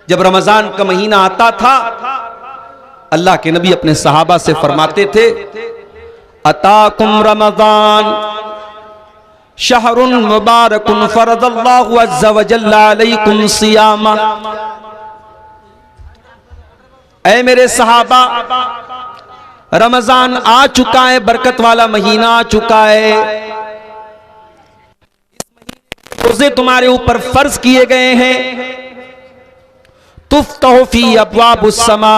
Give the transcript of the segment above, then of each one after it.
जब रमजान का महीना आता था, अल्लाह के नबी अपने सहाबा से फरमाते थे, अताकुम रमजान शहरुन मुबारकुन फरदल्लाहु अज़्ज़ा व जल्ला अलैकुम सियामा। ऐ मेरे सहाबा, रमजान आ चुका है, बरकत वाला महीना आ चुका है, रोजे तुम्हारे ऊपर फर्ज किए गए हैं। तुफ्तहु फी अब्वाबुस समा,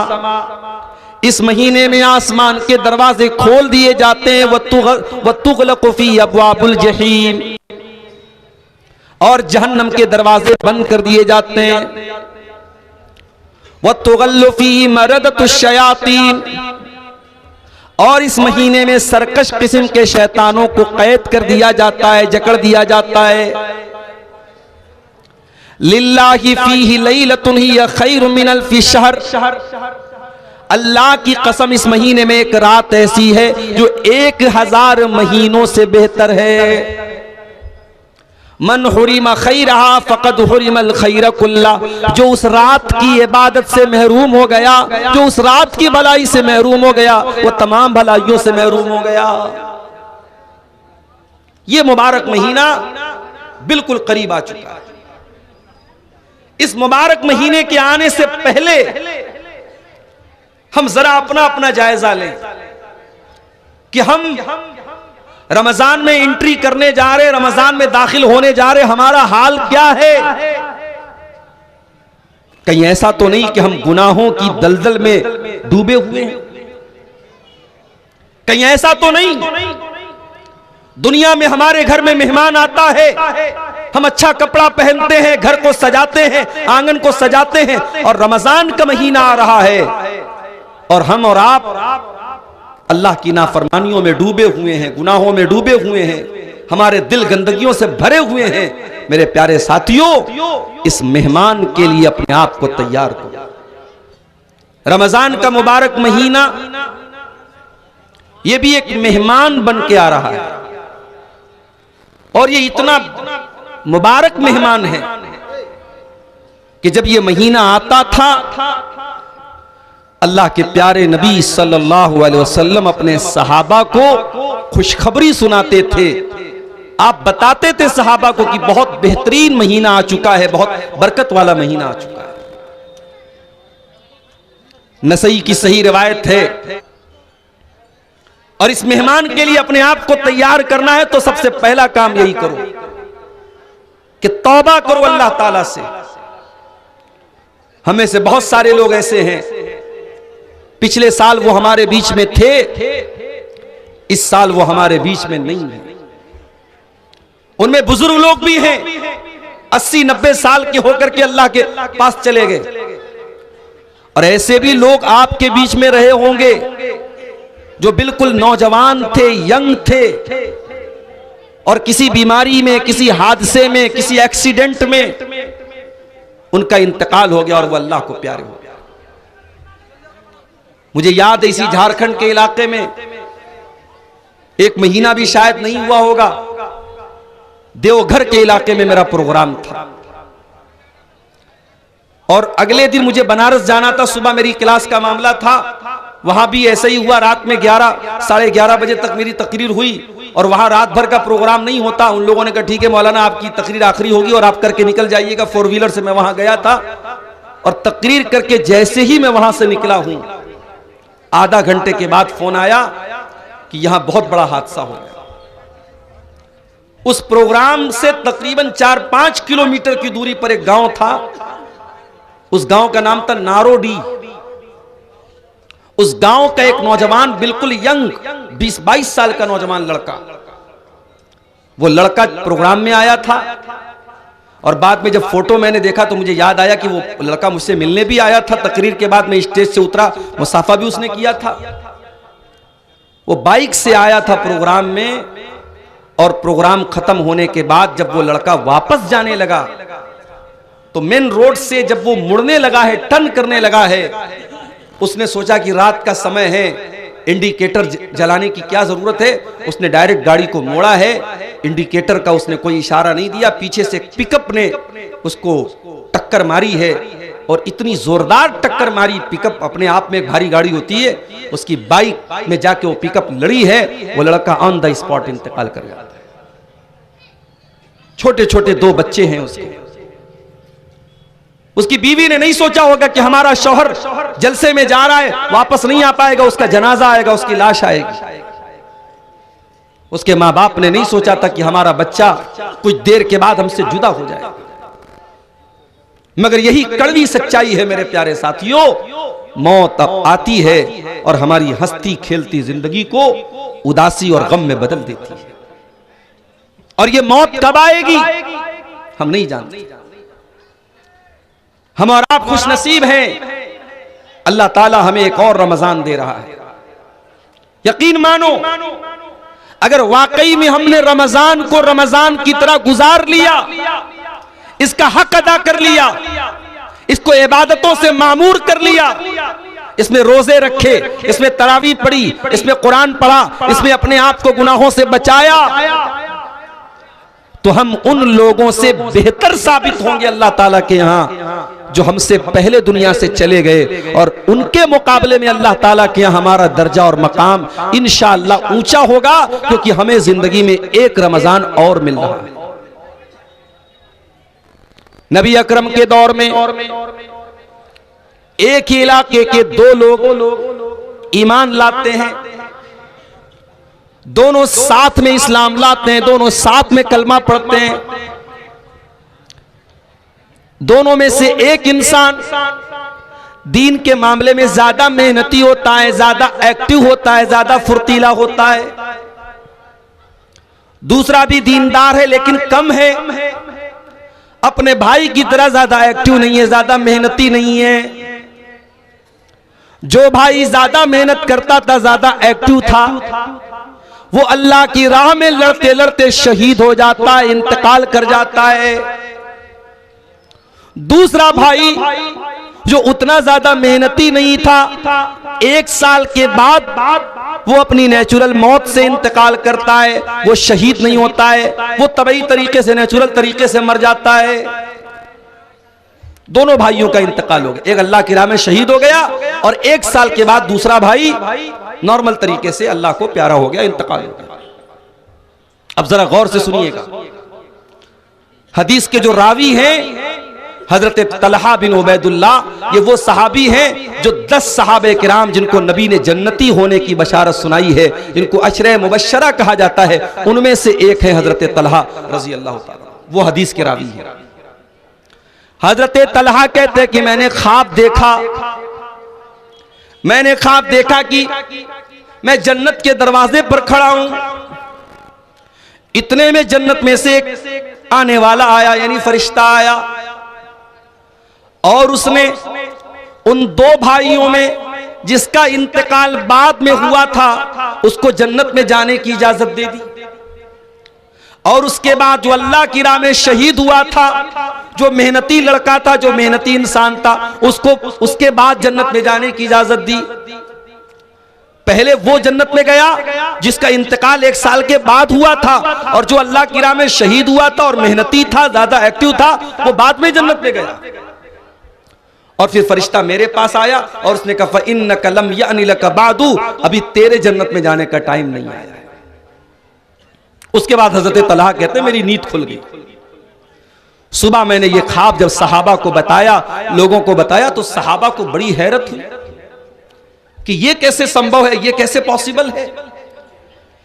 इस महीने में आसमान के दरवाजे खोल दिए जाते हैं। व तुगलक़ु फी अब्वाबुल जहीम, और जहन्नम के दरवाजे बंद कर दिए जाते हैं। व तुगल्लु फी मरदतुश शयातीन, और इस महीने में सरकश किस्म के शैतानों को कैद कर दिया जाता है, जकड़ दिया जाता है। लिल्लाहि फीहि लैलतुन हिय खैरुम मिन अल्फि शहर, अल्लाह की कसम इस महीने में एक रात ऐसी है जो 1000 महीनों से बेहतर है। मन हुरिमा खैरहा फक़द हुरिमल खैर कुल्ला, जो उस रात की इबादत से महरूम हो गया, जो उस रात की भलाई से महरूम हो गया, वो तमाम भलाइयों से महरूम हो गया। ये मुबारक महीना बिल्कुल करीब आ चुका है। इस मुबारक महीने के आने से पहले हम जरा अपना अपना जायजा लें कि हम रमजान में एंट्री करने जा रहे, रमजान में दाखिल होने जा रहे, हमारा हाल क्या है। कहीं ऐसा तो नहीं कि हम गुनाहों की दलदल में डूबे हुए हैं? कहीं ऐसा तो नहीं दुनिया में हमारे घर में मेहमान आता है, हम अच्छा कपड़ा पहनते हैं, घर को सजाते हैं, आंगन को सजाते हैं, और रमजान का महीना आ रहा है और हम और आप अल्लाह की नाफरमानियों में डूबे हुए हैं, गुनाहों में डूबे हुए हैं, हमारे दिल गंदगियों से भरे हुए हैं। मेरे प्यारे साथियों, इस मेहमान के लिए अपने आप को तैयार करो। रमजान का मुबारक महीना यह भी एक मेहमान बन के आ रहा है, और ये इतना मुबारक मेहमान है कि जब ये महीना आता था, अल्लाह के प्यारे नबी सल्लल्लाहु अलैहि वसल्लम अपने सहाबा को खुशखबरी सुनाते थे। आप बताते थे सहाबा को कि बहुत बेहतरीन महीना आ चुका है, बहुत बरकत वाला महीना आ चुका है। नसई की सही रिवायत है। और इस मेहमान के लिए अपने आप को तैयार करना है तो सबसे पहला काम यही करो कि तौबा करो अल्लाह ताला से। हमें से बहुत सारे लोग ऐसे हैं, पिछले साल वो हमारे बीच में थे, इस साल वो हमारे बीच में नहीं है। उनमें बुजुर्ग लोग भी हैं, 80-90 साल के होकर के अल्लाह के पास चले गए, और ऐसे भी लोग आपके बीच में रहे होंगे जो बिल्कुल नौजवान थे, यंग थे, और किसी बीमारी में, किसी हादसे में, किसी एक्सीडेंट में उनका इंतकाल हो गया और वो अल्लाह को प्यारे हो गया। मुझे याद है, इसी झारखंड के इलाके में एक महीना भी शायद नहीं हुआ होगा, देवघर के इलाके में मेरा प्रोग्राम था, और अगले दिन मुझे बनारस जाना था। सुबह मेरी क्लास का मामला था, वहां भी ऐसा ही हुआ। रात में 11-11:30 बजे तक मेरी तकरीर हुई, और वहां रात भर का प्रोग्राम नहीं होता। उन लोगों ने कहा ठीक है मौलाना, आपकी तकरीर आखिरी होगी और आप करके निकल जाइएगा। 4 व्हीलर से मैं वहां गया था, और तकरीर करके जैसे ही मैं वहां से निकला हूं, आधा घंटे के बाद फोन आया कि यहां बहुत बड़ा हादसा हो गया। उस प्रोग्राम से तकरीबन 4-5 किलोमीटर की दूरी पर एक गांव था, उस गांव का नाम था नारोडी। उस गांव का एक नौजवान, बिल्कुल यंग 20-22 साल का नौजवान लड़का, वो लड़का प्रोग्राम में आया था, और बाद में जब फोटो मैंने देखा तो मुझे याद आया कि वो लड़का मुझसे मिलने भी आया था। तकरीर के बाद मैं स्टेज से उतरा, मुसाफा भी उसने किया था। वो बाइक से आया था प्रोग्राम में, और प्रोग्राम खत्म होने के बाद जब वो लड़का वापस जाने लगा तो मेन रोड से जब वो मुड़ने लगा है, टर्न करने लगा है, उसने सोचा कि रात का समय है, इंडिकेटर जलाने की क्या जरूरत है। उसने डायरेक्ट गाड़ी को मोड़ा है, इंडिकेटर का उसने कोई इशारा नहीं दिया। पीछे से एक पिकअप ने उसको टक्कर मारी है, और इतनी जोरदार टक्कर मारी। पिकअप अपने आप में एक भारी गाड़ी होती है, उसकी बाइक में जाके वो पिकअप लड़ी है, वो लड़का ऑन द स्पॉट इंतकाल कर जाता है। छोटे छोटे 2 बच्चे हैं उसके। उसकी बीवी ने नहीं सोचा होगा कि हमारा शौहर जलसे में जा रहा है, वापस नहीं आ पाएगा, उसका जनाजा आएगा, उसकी लाश आएगी। उसके मां बाप ने नहीं सोचा था कि हमारा बच्चा कुछ देर के बाद हमसे जुदा हो जाएगा। मगर यही कड़वी सच्चाई है मेरे प्यारे साथियों, मौत अब आती है और हमारी हंसती खेलती जिंदगी को उदासी और गम में बदल देती है। और ये मौत कब आएगी हम नहीं जानते। हम और आप खुश नसीब हैं, अल्लाह ताला हमें एक और रमजान दे रहा है। यकीन मानो, अगर वाकई में हमने रमजान को रमजान की तरह गुजार लिया, इसका हक अदा कर लिया, इसको इबादतों से मामूर कर लिया, इसमें रोजे रखे, इसमें तरावी पढ़ी, इसमें कुरान पढ़ा, इसमें अपने आप को गुनाहों से बचाया, तो हम उन लोगों से बेहतर साबित होंगे अल्लाह ताला के यहां जो हमसे पहले दुनिया से चले गए। और उनके मुकाबले में अल्लाह ताला के यहां हमारा दर्जा और मकाम इंशाअल्लाह ऊंचा होगा, क्योंकि हमें जिंदगी में एक रमजान और मिल रहा है। नबी अकरम के दौर में एक ही इलाके के 2 लोग ईमान लाते हैं, दोनों साथ में इस्लाम लाते हैं, दोनों साथ में कलमा पढ़ते हैं। दोनों में से एक इंसान दीन के मामले में ज्यादा मेहनती होता है, ज्यादा एक्टिव होता है, ज्यादा फुर्तीला होता है। दूसरा भी दीनदार है लेकिन कम है, अपने भाई की तरह ज्यादा एक्टिव नहीं है, ज्यादा मेहनती नहीं है। जो भाई ज्यादा मेहनत करता था, ज्यादा एक्टिव था, वो अल्लाह की राह में लड़ते लड़ते शहीद हो जाता है, इंतकाल कर जाता है। दूसरा भाई जो उतना ज्यादा मेहनती नहीं था, 1 साल के बाद वो अपनी नेचुरल मौत से इंतकाल करता है, वो शहीद नहीं होता है, वो तबई तरीके से, नेचुरल तरीके से मर जाता है। दोनों भाइयों का इंतकाल हो गया, एक अल्लाह की राह में शहीद हो गया और 1 साल के बाद दूसरा भाई नॉर्मल तरीके से अल्लाह को प्यारा हो गया, इंतकाल हो गया। अब जरा गौर से सुनिएगा, हदीस के जो रावी हैं हजरत तलहा बिन उबैदुल्लाह, ये वो सहाबी हैं जो 10 सहाबे किराम जिनको नबी ने जन्नती होने की बशारत सुनाई है, जिनको अशरे मुबश्शरा कहा जाता है, उनमें से एक है हजरत तलहा रजी अल्लाह ताला, वो हदीस के रावी हैं। हजरत तलहा कहते हैं कि मैंने ख्वाब देखा कि मैं जन्नत के दरवाजे पर खड़ा हूं। इतने में जन्नत में से एक आने वाला आया, यानी फरिश्ता आया, और उसने उन 2 भाइयों में जिसका इंतकाल बाद में हुआ था उसको जन्नत में जाने की इजाजत दे दी, और उसके बाद जो अल्लाह की राह में शहीद हुआ था, जो मेहनती लड़का था, जो मेहनती इंसान था, उसको उसके बाद जन्नत में जाने की इजाजत दी। पहले वो जन्नत में गया जिसका इंतकाल 1 साल के बाद हुआ था, और जो अल्लाह की राह में शहीद हुआ था और मेहनती था, ज्यादा एक्टिव था, वो बाद में जन्नत में गया। और फिर फरिश्ता मेरे पास आया और उसने कहा इन्नका लम यानी लका बादू, अभी तेरे जन्नत में जाने का टाइम नहीं आया है। उसके बाद हजरत तलहा कहते मेरी नींद खुल गई। सुबह मैंने ये ख्वाब जब सहाबा को बताया, लोगों को बताया, तो सहाबा को बड़ी हैरत हुई कि ये कैसे संभव है, ये कैसे पॉसिबल है।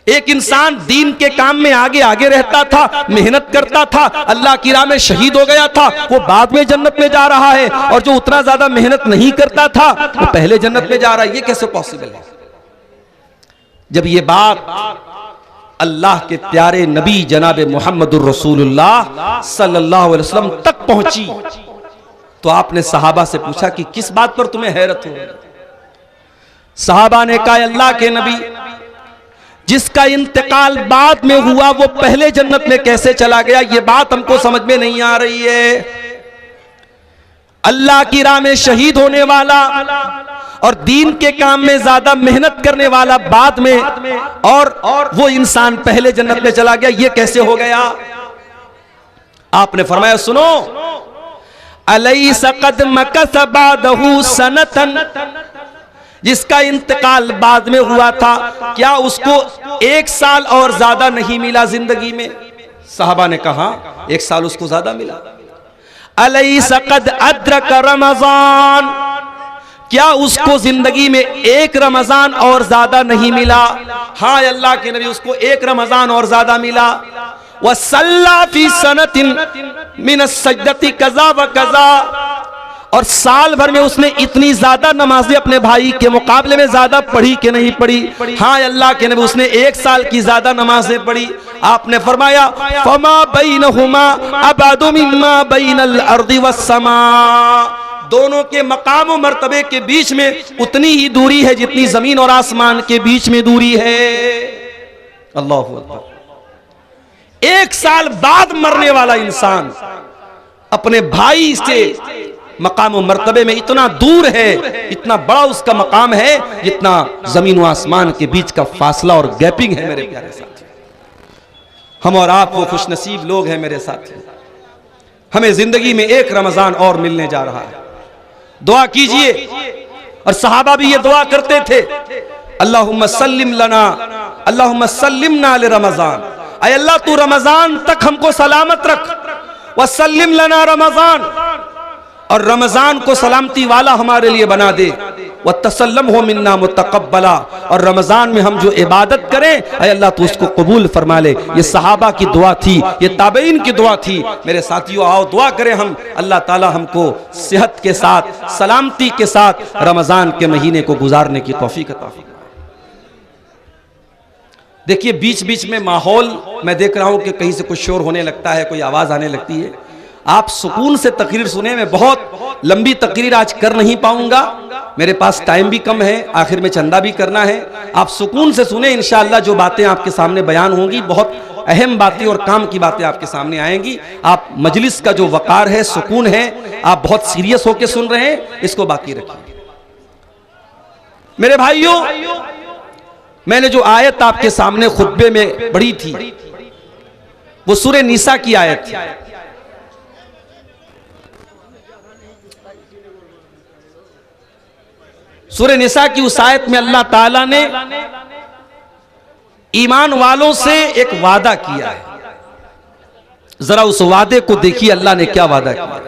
एक इंसान दीन के काम में आगे आगे रहता था, मेहनत करता था, अल्लाह की राह में शहीद हो गया था, वो बाद में जन्नत में जा रहा है, और जो उतना ज्यादा मेहनत नहीं करता था वो पहले जन्नत में जा रहा है, ये कैसे पॉसिबल है। जब ये बात अल्लाह के प्यारे नबी जनाब मुहम्मदुर रसूलुल्लाह सल्लल्लाहु अलैहि वसल्लम तक पहुंची, तो आपने सहाबा से पूछा कि किस बात पर तुम्हें हैरत हो। सहाबा ने कहा अल्लाह के नबी, जिसका इंतकाल बाद में हुआ वो पहले जन्नत में कैसे चला गया, ये बात हमको समझ में नहीं आ रही है। अल्लाह की राह में शहीद होने वाला और दीन के काम में ज्यादा मेहनत करने वाला बाद में, और वो इंसान पहले जन्नत में चला गया, ये कैसे हो गया। आपने फरमाया सुनो, अलैसा क़द मकस बादहू सनतन, जिसका इंतकाल बाद में हुआ था, क्या उसको 1 साल और ज्यादा नहीं मिला जिंदगी में? सहाबा ने कहा 1 साल उसको ज्यादा मिला। अलैसा क़द अद्रक रमजान, क्या उसको जिंदगी में 1 रमजान और ज्यादा नहीं मिला? हाँ अल्लाह के नबी, उसको 1 रमजान और ज्यादा मिला। वसल्ला फी सनतिन मिन सज्जती कज़ा व कज़ा, और साल भर में उसने इतनी ज्यादा नमाजें अपने भाई के मुकाबले में ज्यादा पढ़ी कि नहीं पढ़ी? हाँ अल्लाह के नबी, उसने 1 साल की ज्यादा नमाजें पढ़ी। आपने फरमाया फमा बैनहुमा अबादु मिम्मा बैनल अर्दि वस्समा, दोनों के मकाम और मर्तबे के बीच में उतनी ही दूरी है जितनी जमीन और आसमान के बीच में दूरी है। अल्लाहु अकबर। 1 साल बाद मरने वाला इंसान अपने भाई से मकाम और मर्तबे में इतना दूर है, इतना बड़ा उसका मकाम है जितना जमीन और आसमान के बीच का फासला और गैपिंग है। मेरे प्यारे साथी, हम और आप वो खुशनसीब लोग हैं मेरे साथी, हमें जिंदगी में 1 रमजान और मिलने जा रहा है। दुआ कीजिए, और सहाबा भी ये दुआ करते थे, अल्लाहुम्मा सल्लिम लना, अल्लाहुम्मा सल्लिमना ले रमजान, ऐ अल्लाह तू रमजान तक हमको सलामत रख, व सल्लिम लना रमजान, और रमजान को सलामती वाला हमारे लिए बना दे, व तसल्लम हो मिन्ना मुतकब्बला, और रमजान में हम जो इबादत करें ऐ अल्लाह तू उसको कबूल फरमा ले। ये सहाबा की दुआ थी, ये ताबईन की दुआ थी। मेरे साथियों, आओ दुआ करें हम, अल्लाह ताला हमको सेहत के साथ, सलामती के साथ रमजान के महीने को गुजारने की तौफीक अता फरमाए। देखिए बीच बीच में माहौल मैं देख रहा हूं कि कहीं से कुछ शोर होने लगता है, कोई आवाज आने लगती है। आप सुकून से तकरीर सुने। मैं बहुत लंबी तकरीर आज कर नहीं पाऊंगा, मेरे पास टाइम भी कम है, आखिर में चंदा भी करना है। आप सुकून से सुने, इंशाअल्लाह जो बातें आपके सामने बयान होंगी बहुत अहम बातें और काम की बातें आपके सामने आएंगी। आप मजलिस का जो वकार है, सुकून है, आप बहुत सीरियस होकर सुन रहे हैं, इसको बाकी रखिए। मेरे भाइयों, मैंने जो आयत आपके सामने खुतबे में पढ़ी थी वो सूरे निसा की आयत थी। सूरे निसा की उस आयत में अल्लाह ताला ने ईमान वालों से एक वादा किया है। जरा उस वादे को देखिए, अल्लाह ने क्या वादा किया।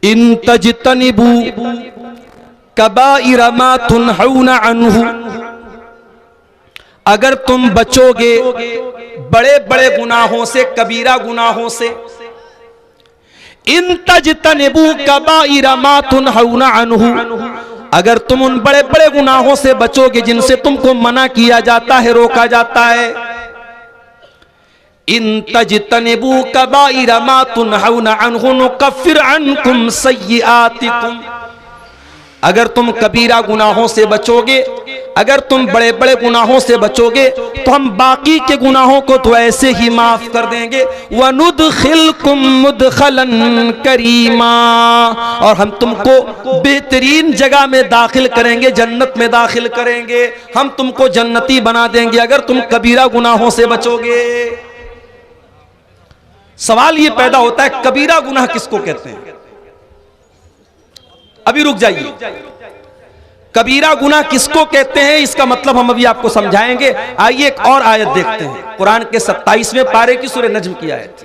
इन तजतनिबू कबाइर मा तुनहूना अन्हु, अगर तुम बचोगे बड़े बड़े गुनाहों से, कबीरा गुनाहों से। इन तजतनिबू कबाइर मा तुनहूना अन्हु, अगर तुम उन बड़े बड़े गुनाहों से बचोगे जिनसे तुमको मना किया जाता है, रोका जाता है। इन तजतनिबू कबाइर मा तुनहूना अन्हु नुकफ्फिर अन्कुम सय्यिआतिकुम, अगर तुम कबीरा गुनाहों से बचोगे, अगर तुम बड़े बड़े गुनाहों से बचोगे तो हम बाकी के गुनाहों को तो ऐसे ही माफ कर देंगे। वनुदखिलकुम मुदखलन करीमा, और हम तुमको बेहतरीन जगह में दाखिल करेंगे, जन्नत में दाखिल करेंगे, हम तुमको जन्नती बना देंगे अगर तुम कबीरा गुनाहों से बचोगे। सवाल ये पैदा होता है, कबीरा गुनाह किसको कहते हैं? अभी रुक जाइए, कबीरा गुनाह किसको कहते हैं इसका मतलब हम अभी आपको समझाएंगे। आइए एक और आयत देखते हैं, कुरान के 27वें पारे की सूरह नज्म की आयत।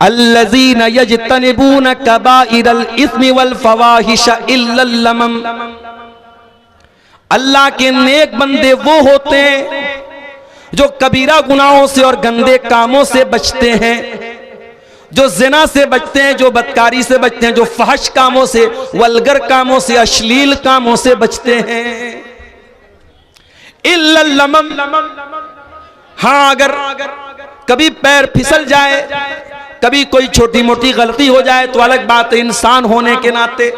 अल्लज़ीना यजतनिबूना कबाइरल इस्मि वल फवाहिश इल्लल लमम, अल्लाह के नेक बंदे वो होते हैं जो कबीरा गुनाहों से और गंदे कामों से बचते हैं, जो जिना से बचते हैं, जो बदकारी से बचते हैं, जो फहश कामों से, वल्गर कामों से, अश्लील कामों से बचते हैं। इल्लल लमम, हाँ अगर कभी पैर फिसल जाए, कभी कोई छोटी मोटी गलती हो जाए तो अलग बात है इंसान होने के नाते,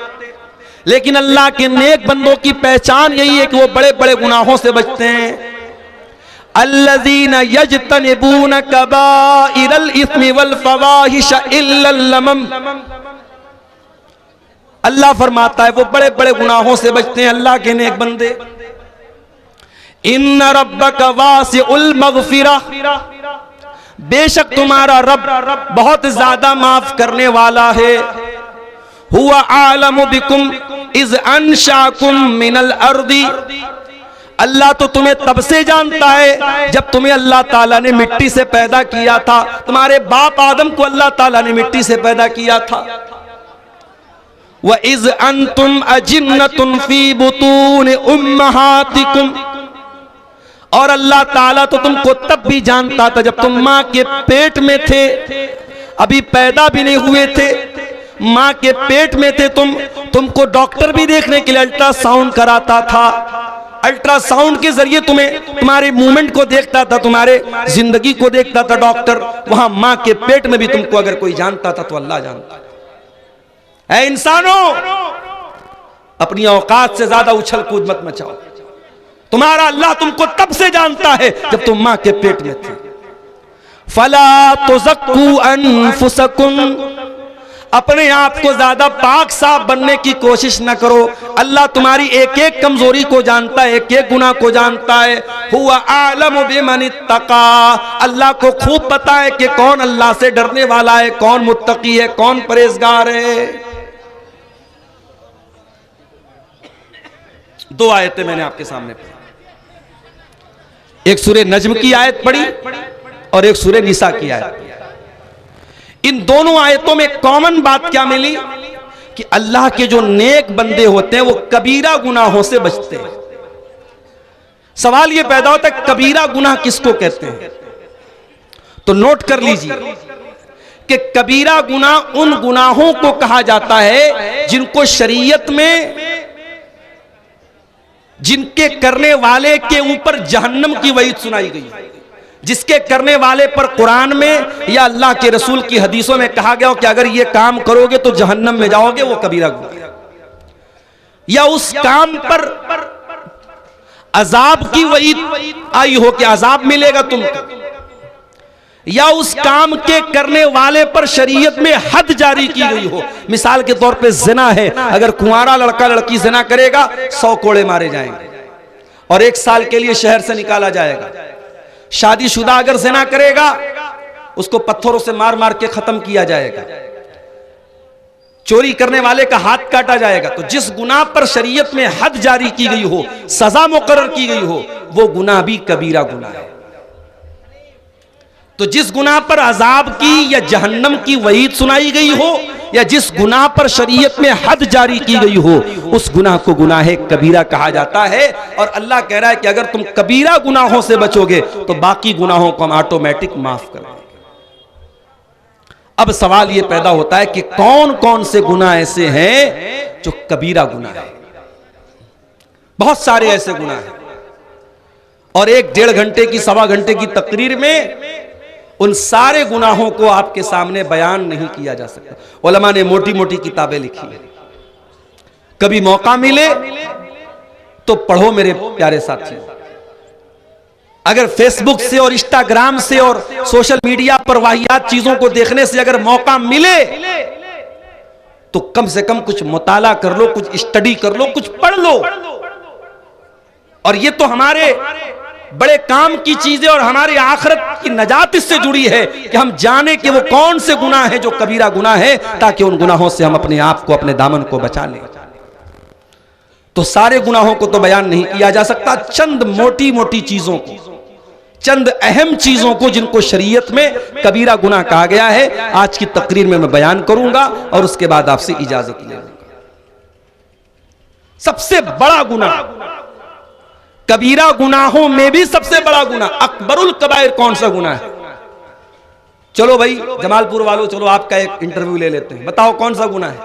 लेकिन अल्लाह के नेक बंदों की पहचान यही है कि वो बड़े बड़े गुनाहों से बचते हैं। अल्लज़ीना यजतनिबूना कबाइरल इस्मि वल फवाहिश इल्लल लमम, अल्लाह फरमाता है वो बड़े बड़े गुनाहों से बचते हैं अल्लाह के नेक बंदे। इन्ना रब्बका वासिउल मगफिरा, बेशक तुम्हारा रब बहुत ज्यादा माफ करने वाला है। हुवा आलमु बिकुम इज अंशाकुम मिनल अर्दी, अल्लाह तो तुम्हें तब से जानता है जब तुम्हें अल्लाह ताला ने मिट्टी से पैदा किया था। तुम्हारे बाप आदम को अल्लाह ताला ने मिट्टी से पैदा किया था। व इज अंतुम अजिन्नतुन फी बुतून उम्महातिकुम, और अल्लाह ताला तो तुमको तब भी जानता था जब तुम माँ के पेट में थे, अभी पैदा भी नहीं हुए थे, माँ के पेट में थे तुमको डॉक्टर भी देखने के लिए अल्ट्रासाउंड कराता था। अल्ट्रासाउंड के जरिए तुम्हें तुम्हारे मूवमेंट को देखता था, तुम्हारे जिंदगी को देखता था डॉक्टर। वहां माँ के पेट में भी तुमको अगर कोई जानता था तो अल्लाह जानता है। इंसानों, अपनी औकात से ज्यादा उछल कूद मत मचाओ। तुम्हारा अल्लाह तुमको तब से जानता है जब तुम माँ के पेट में थे। फला तुज़क्कू अनफुसकुम, अपने आप को ज्यादा पाक साफ बनने की कोशिश न करो। अल्लाह तुम्हारी एक एक कमजोरी को जानता है, एक एक गुनाह को जानता है। हुवा आलमु बिमन इत्तका, अल्लाह को खूब पता है कि कौन अल्लाह से डरने वाला है, कौन मुत्तकी है, कौन परहेजगार है। दो आयतें मैंने आपके सामने पढ़ी, एक सूरह नज्म की आयत पढ़ी और एक सूरह निसा की आयत पढ़ी। इन दोनों आयतों में कॉमन बात क्या मिली कि अल्लाह के जो नेक बंदे होते हैं वो कबीरा गुनाहों से बचते हैं। सवाल ये पैदा होता है कबीरा गुनाह किसको कहते हैं? तो नोट कर लीजिए कि कबीरा गुनाह उन गुनाहों को कहा जाता है जिनको शरीयत में, जिनके करने वाले के ऊपर जहन्नम की वईद सुनाई गई, जिसके करने वाले पर कुरान में या अल्लाह के रसूल की हदीसों में कहा गया हो कि अगर ये काम करोगे तो जहन्नम में जाओगे, वो कबीरा गुनाह। या उस काम पर अजाब की वईद आई हो कि अजाब मिलेगा तुमको, या उस काम के करने वाले पर शरीयत में हद जारी की गई हो। मिसाल के तौर पे जिना है, अगर कुंवारा लड़का लड़की जिना करेगा 100 कोड़े मारे जाएंगे और 1 साल के लिए शहर से निकाला जाएगा। शादीशुदा अगर जिना करेगा उसको पत्थरों से मार मार के खत्म किया जाएगा। चोरी करने वाले का हाथ काटा जाएगा। तो जिस गुनाह पर शरीयत में हद जारी की गई हो, सजा मुकर्रर की गई हो, वो गुनाह भी कबीरा गुनाह है। तो जिस गुनाह पर अजाब की या जहन्नम की वईद सुनाई गई हो, या जिस गुनाह पर शरीयत में हद जारी की गई हो, उस गुनाह को गुनाह कबीरा कहा जाता है। और अल्लाह कह रहा है कि अगर तुम कबीरा गुनाहों से बचोगे तो बाकी गुनाहों को हम ऑटोमेटिक माफ कर देंगे। अब सवाल यह पैदा होता है कि कौन कौन से गुनाह ऐसे हैं जो कबीरा गुनाह है? बहुत सारे ऐसे गुनाह हैं और 1-1.5 घंटे की, 1.25 घंटे की तकरीर में उन सारे गुनाहों को आपके सामने बयान नहीं किया जा सकता। उलमा ने मोटी मोटी किताबें लिखी हैं। कभी मौका मिले तो पढ़ो मेरे प्यारे साथी। अगर फेसबुक से और इंस्टाग्राम से और सोशल मीडिया पर वाहियात चीजों को देखने से अगर मौका मिले तो कम से कम कुछ मुताला कर लो, कुछ स्टडी कर लो, कुछ पढ़ लो। और ये तो हमारे बड़े काम की चीजें और हमारी आखिरत की नजात इससे जुड़ी है कि हम जाने कि वो कौन से गुनाह है जो कबीरा गुनाह है, ताकि उन गुनाहों से हम अपने आप को, अपने दामन को बचा लें। तो सारे गुनाहों को तो बयान नहीं किया जा सकता, चंद मोटी मोटी चीजों को, चंद अहम चीजों को जिनको शरीयत में कबीरा गुनाह कहा गया है, आज की तकरीर में मैं बयान करूंगा और उसके बाद आपसे इजाजत ले लूंगा। सबसे बड़ा गुनाह, कबीरा गुनाहों में भी सबसे बड़ा गुनाह, अकबरुल कबाइर कौन सा गुनाह है? चलो भाई जमालपुर वालों, चलो आपका एक इंटरव्यू ले लेते हैं। बताओ कौन सा गुनाह है?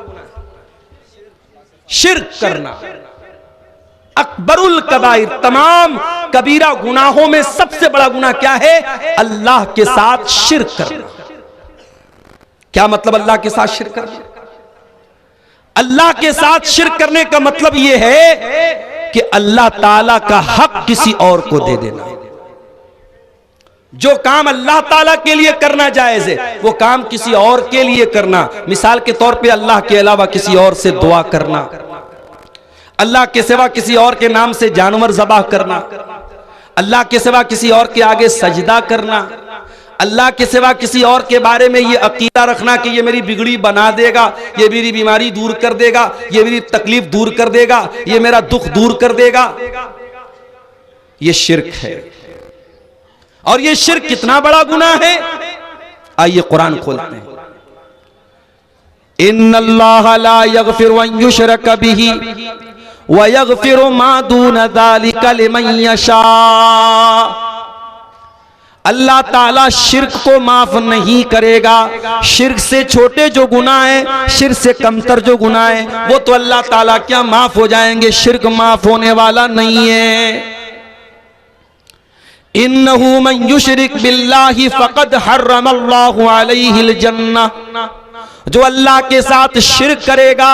शिर्क करना। अकबरुल कबाइर, तमाम कबीरा गुनाहों में सबसे बड़ा गुनाह क्या है? अल्लाह के साथ शिर्क करना। क्या मतलब अल्लाह के साथ शिर्क करना? अल्लाह के साथ शिर्क करने का मतलब यह है कि अल्लाह ताला का हक किसी और को दे देना। जो काम अल्लाह ताला के लिए करना जायज है, वो काम किसी और के लिए करना। मिसाल के तौर पे अल्लाह के अलावा किसी और से दुआ करना, अल्लाह के सिवा किसी और के नाम से जानवर ज़बाह करना, अल्लाह के सिवा किसी और के आगे सजदा करना, अल्लाह के सिवा किसी और के बारे में ये अकीदा रखना कि ये मेरी बिगड़ी बना देगा, ये मेरी बीमारी दूर कर देगा, ये मेरी तकलीफ दूर कर देगा, ये मेरा दुख दूर कर देगा, ये शिर्क है। और ये शिर्क कितना बड़ा गुनाह है, आइए कुरान खोलते हैं। इन्नल्लाह ला यगफिरु अन युशरक बिही व यगफिरु मा दून ज़ालिका लिमन यशा। अल्लाह ताला शिर्क को माफ नहीं करेगा। शिर्क से छोटे जो गुनाह हैं, शिर्क से कमतर जो गुनाह हैं, वो तो अल्लाह ताला क्या माफ हो जाएंगे, शिर्क माफ होने वाला नहीं है। इन्नहु मन युशरिक बिल्लाहि फक़द हर्रमल्लाहु अलैहिल जन्नह। जो अल्लाह के साथ शिर्क करेगा,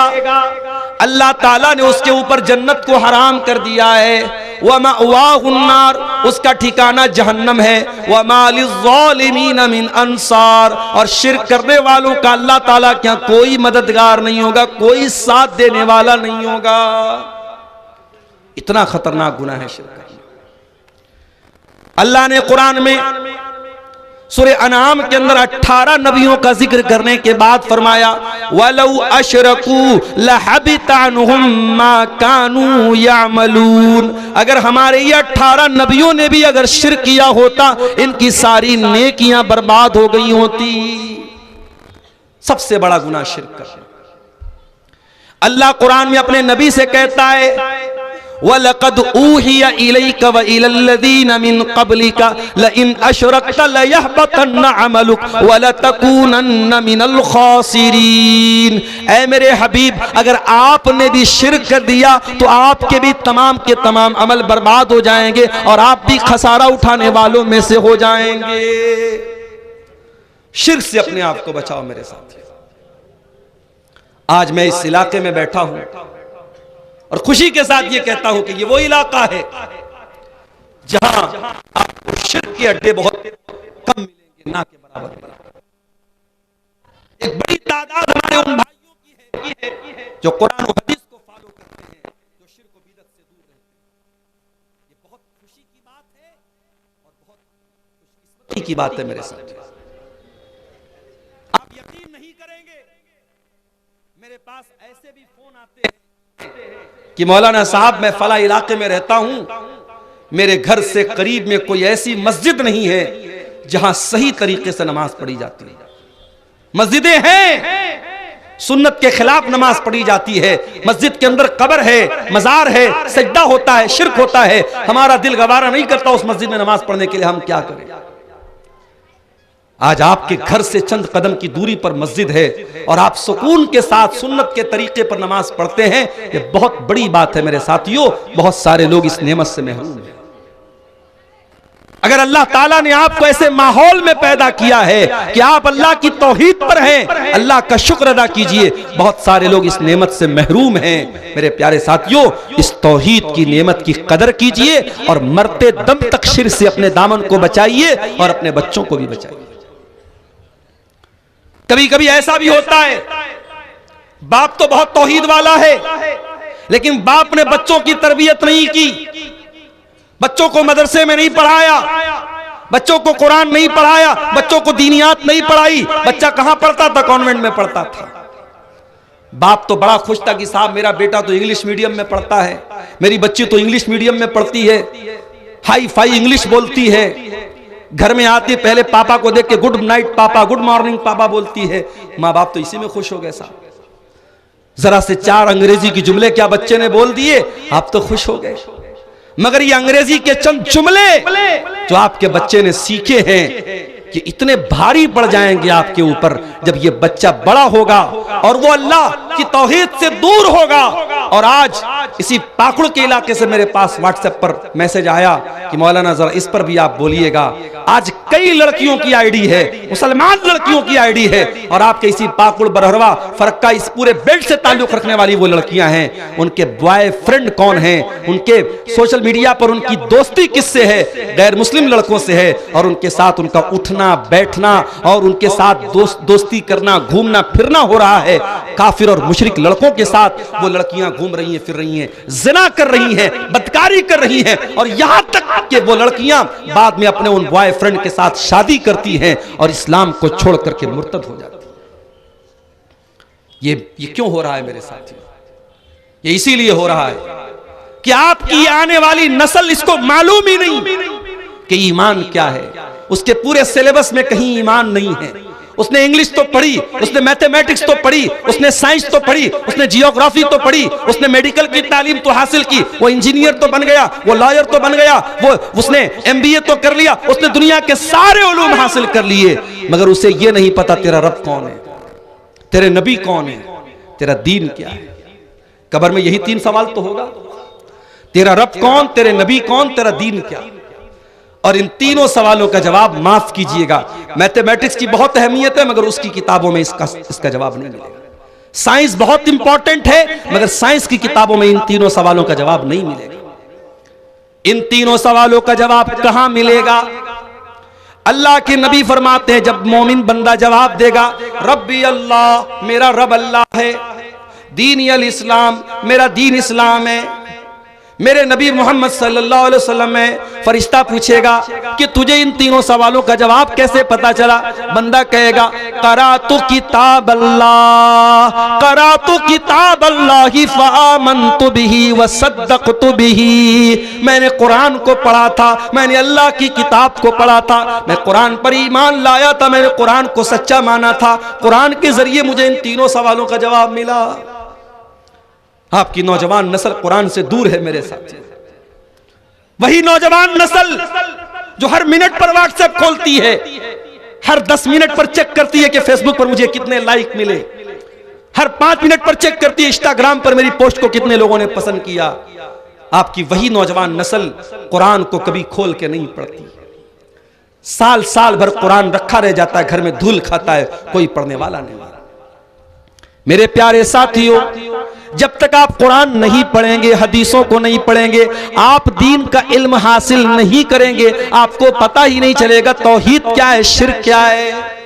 अल्लाह ताला ने उसके ऊपर जन्नत को हराम कर दिया है। व मअवाहुन्नार, उसका ठिकाना जहन्नम है। व मा लिज़्ज़ालिमीन मिन अंसार, और शिर्क करने वालों का अल्लाह ताला क्या कोई मददगार नहीं होगा, कोई साथ देने वाला नहीं होगा। इतना खतरनाक गुनाह है शिर्क। अल्लाह ने कुरान में सूरह अनाम के अंदर 18 नबियों का जिक्र करने के बाद फरमाया, वलौ अशरकू लहबिता अन्हुम मा कानू यामलून। अगर हमारे ये 18 नबियों ने भी अगर शिर्क किया होता, इनकी सारी नेकियां बर्बाद हो गई होती। सबसे बड़ा गुनाह शिर्क करना। अल्लाह कुरान में अपने नबी से कहता है, वलक़द ऊहिया इलैका व इलल्लज़ीना मिन क़ब्लिका लइन अशरकत लयहबतन्न अमलुक व लतकूनन्न मिनल ख़ासिरीन। ऐ मेरे हबीब, अगर आपने भी शिर्क कर दिया तो आपके भी तमाम के तमाम अमल बर्बाद हो जाएंगे और आप भी खसारा उठाने वालों में से हो जाएंगे। शिर्क से अपने आप को बचाओ मेरे साथ। आज मैं इस इलाके में बैठा हूं और खुशी के साथ ये कहता हूं कि ये वो इलाका है जहां आपको शिर्क के अड्डे बहुत कम मिलेंगे, ना के बराबर मिलेंगे। एक बड़ी तादाद हमारे उन भाइयों की है जो कुरान और हदीस को फॉलो करते हैं, जो शिर्क और बिदअत से दूर रहते हैं। ये बहुत खुशी की बात है और बहुत खुशकिस्मती की बात है मेरे साथ। आप यकीन नहीं करेंगे, मेरे पास ऐसे भी फोन आते हैं कि मौलाना साहब मैं फला इलाके में रहता हूं, मेरे घर से करीब में कोई ऐसी मस्जिद नहीं है जहां सही तरीके से नमाज पढ़ी जाती है। मस्जिदें हैं, सुन्नत के खिलाफ नमाज पढ़ी जाती है। मस्जिद के अंदर कब्र है, मजार है, सजदा होता है, शिर्क होता है। हमारा दिल गवारा नहीं करता उस मस्जिद में नमाज पढ़ने के लिए, हम क्या करें। आज आपके घर से चंद कदम की दूरी पर मस्जिद है और आप सुकून के साथ सुन्नत के तरीके पर नमाज पढ़ते हैं। ये बहुत बड़ी बात है मेरे साथियों। बहुत सारे लोग इस नेमत से महरूम हैं। अगर अल्लाह ताला ने आपको ऐसे माहौल में पैदा किया है कि आप अल्लाह की तौहीद पर हैं, अल्लाह का शुक्र अदा कीजिए। बहुत सारे लोग इस नेमत से महरूम हैं। मेरे प्यारे साथियों, इस तौहीद की नेमत की कदर कीजिए और मरते दम तक शिर्क से अपने दामन को बचाइए और अपने बच्चों को भी बचाइए। कभी कभी ऐसा भी होता है, बाप तो बहुत तौहीद वाला है, लेकिन बाप ने बच्चों की तरबियत नहीं की, बच्चों को मदरसे में नहीं पढ़ाया, बच्चों को कुरान नहीं पढ़ाया, बच्चों को दीनियात नहीं पढ़ाई। बच्चा कहां पढ़ता था? कॉन्वेंट में पढ़ता था। बाप तो बड़ा खुश था कि साहब मेरा बेटा तो इंग्लिश मीडियम में पढ़ता है, मेरी बच्ची तो इंग्लिश मीडियम में पढ़ती है, हाई फाई इंग्लिश बोलती है। घर में आती पहले पापा को देख के गुड नाइट पापा, गुड मॉर्निंग पापा बोलती है। माँ बाप तो इसी में खुश हो गए साहब। जरा से 4 अंग्रेजी के जुमले क्या बच्चे ने बोल दिए, आप तो खुश हो गए। मगर ये अंग्रेजी के चंद जुमले जो आपके बच्चे ने सीखे हैं कि इतने भारी पड़ जाएंगे आपके ऊपर जब ये बच्चा बड़ा होगा और वो अल्लाह की तौहीद से दूर होगा। और आज इसी पाकुड़ के इलाके से मेरे पास व्हाट्सएप पर मैसेज आया कि मौलाना जरा इस पर भी आप बोलिएगा। आज कई लड़कियों की आईडी है, मुसलमान लड़कियों की आईडी है, और आपके इसी पाकुड़ बरहरवा फरक्का इस पूरे बेल्ट से ताल्लुक रखने वाली वो लड़कियां हैं, उनके बॉयफ्रेंड कौन हैं, उनके सोशल मीडिया पर उनकी दोस्ती किससे है, गैर मुस्लिम लड़कों से है, और उनके साथ उनका उठना बैठना और उनके साथ दोस्ती करना, घूमना फिरना हो रहा है। काफिर और मुशरिक लड़कों के साथ वो लड़कियां घूम रही हैं, फिर रही हैं। जिना कर रही हैं, बदकारी कर रही हैं, और यहां तक कि वो लड़कियां बाद में अपने उन बॉयफ्रेंड के साथ शादी करती हैं और इस्लाम को छोड़ करके मुर्तद हो जाती हैं। ये क्यों हो रहा है मेरे साथियों? ये इसीलिए हो रहा है कि आपकी आने वाली नस्ल इसको मालूम ही नहीं कि ईमान क्या है। उसके पूरे सिलेबस में कहीं ईमान नहीं है। उसने इंग्लिश तो पढ़ी, उसने मैथमेटिक्स तो पढ़ी, उसने साइंस तो पढ़ी, उसने जियोग्राफी तो पढ़ी, उसने मेडिकल की तालीम तो हासिल की, वो इंजीनियर तो बन गया, वो लॉयर तो बन गया, वो उसने एमबीए तो कर लिया, उसने दुनिया के सारे उलूम हासिल कर लिए, मगर उसे ये नहीं पता तेरा रब कौन है, तेरे नबी कौन है, तेरा दीन क्या है। कब्र में यही 3 सवाल तो होगा, तेरा रब कौन, तेरे नबी कौन, तेरा दीन क्या। और इन तीनों सवालों का जवाब, माफ कीजिएगा, मैथमेटिक्स की बहुत अहमियत है मगर उसकी किताबों में इसका जवाब नहीं मिलेगा। साइंस बहुत इंपॉर्टेंट है मगर साइंस की किताबों में इन तीनों सवालों का जवाब नहीं मिलेगा। इन तीनों सवालों का जवाब कहां मिलेगा? अल्लाह के नबी फरमाते हैं, जब मोमिन बंदा जवाब देगा, रब्बी अल्लाह, मेरा रब अल्लाह है, दीन अल इस्लाम, मेरा दीन इस्लाम है, मेरे नबी मोहम्मद सल्लल्लाहु अलैहि वसल्लम है, फरिश्ता पूछेगा कि तुझे इन तीनों सवालों का जवाब कैसे पता चला? बंदा कहेगा, करातु किताब अल्लाह, करातु किताब अल्लाह फआमनतु बिही वसद्दक़तु बिही। मैंने कुरान को पढ़ा था, मैंने अल्लाह की किताब को पढ़ा था, मैं कुरान पर ईमान लाया था, मैंने कुरान को सच्चा माना था, कुरान के जरिए मुझे इन तीनों सवालों का जवाब मिला। आपकी नौजवान नस्ल कुरान से दूर है मेरे साथ। वही नौजवान नस्ल जो हर मिनट पर व्हाट्सएप खोलती है, हर 10 मिनट पर चेक करती है कि फेसबुक पर मुझे कितने लाइक मिले, हर 5 मिनट पर चेक करती है इंस्टाग्राम पर मेरी पोस्ट को कितने लोगों ने पसंद किया। आपकी वही नौजवान नस्ल कुरान को कभी खोल के नहीं पढ़ती। साल साल भर कुरान रखा रह जाता है, घर में धूल खाता है, कोई पढ़ने वाला नहीं। मेरे प्यारे साथियों, जब तक आप कुरान नहीं पढ़ेंगे, हदीसों को नहीं पढ़ेंगे, आप दीन का इल्म हासिल नहीं करेंगे, आपको पता ही नहीं चलेगा तौहीद क्या है, शिर्क क्या है।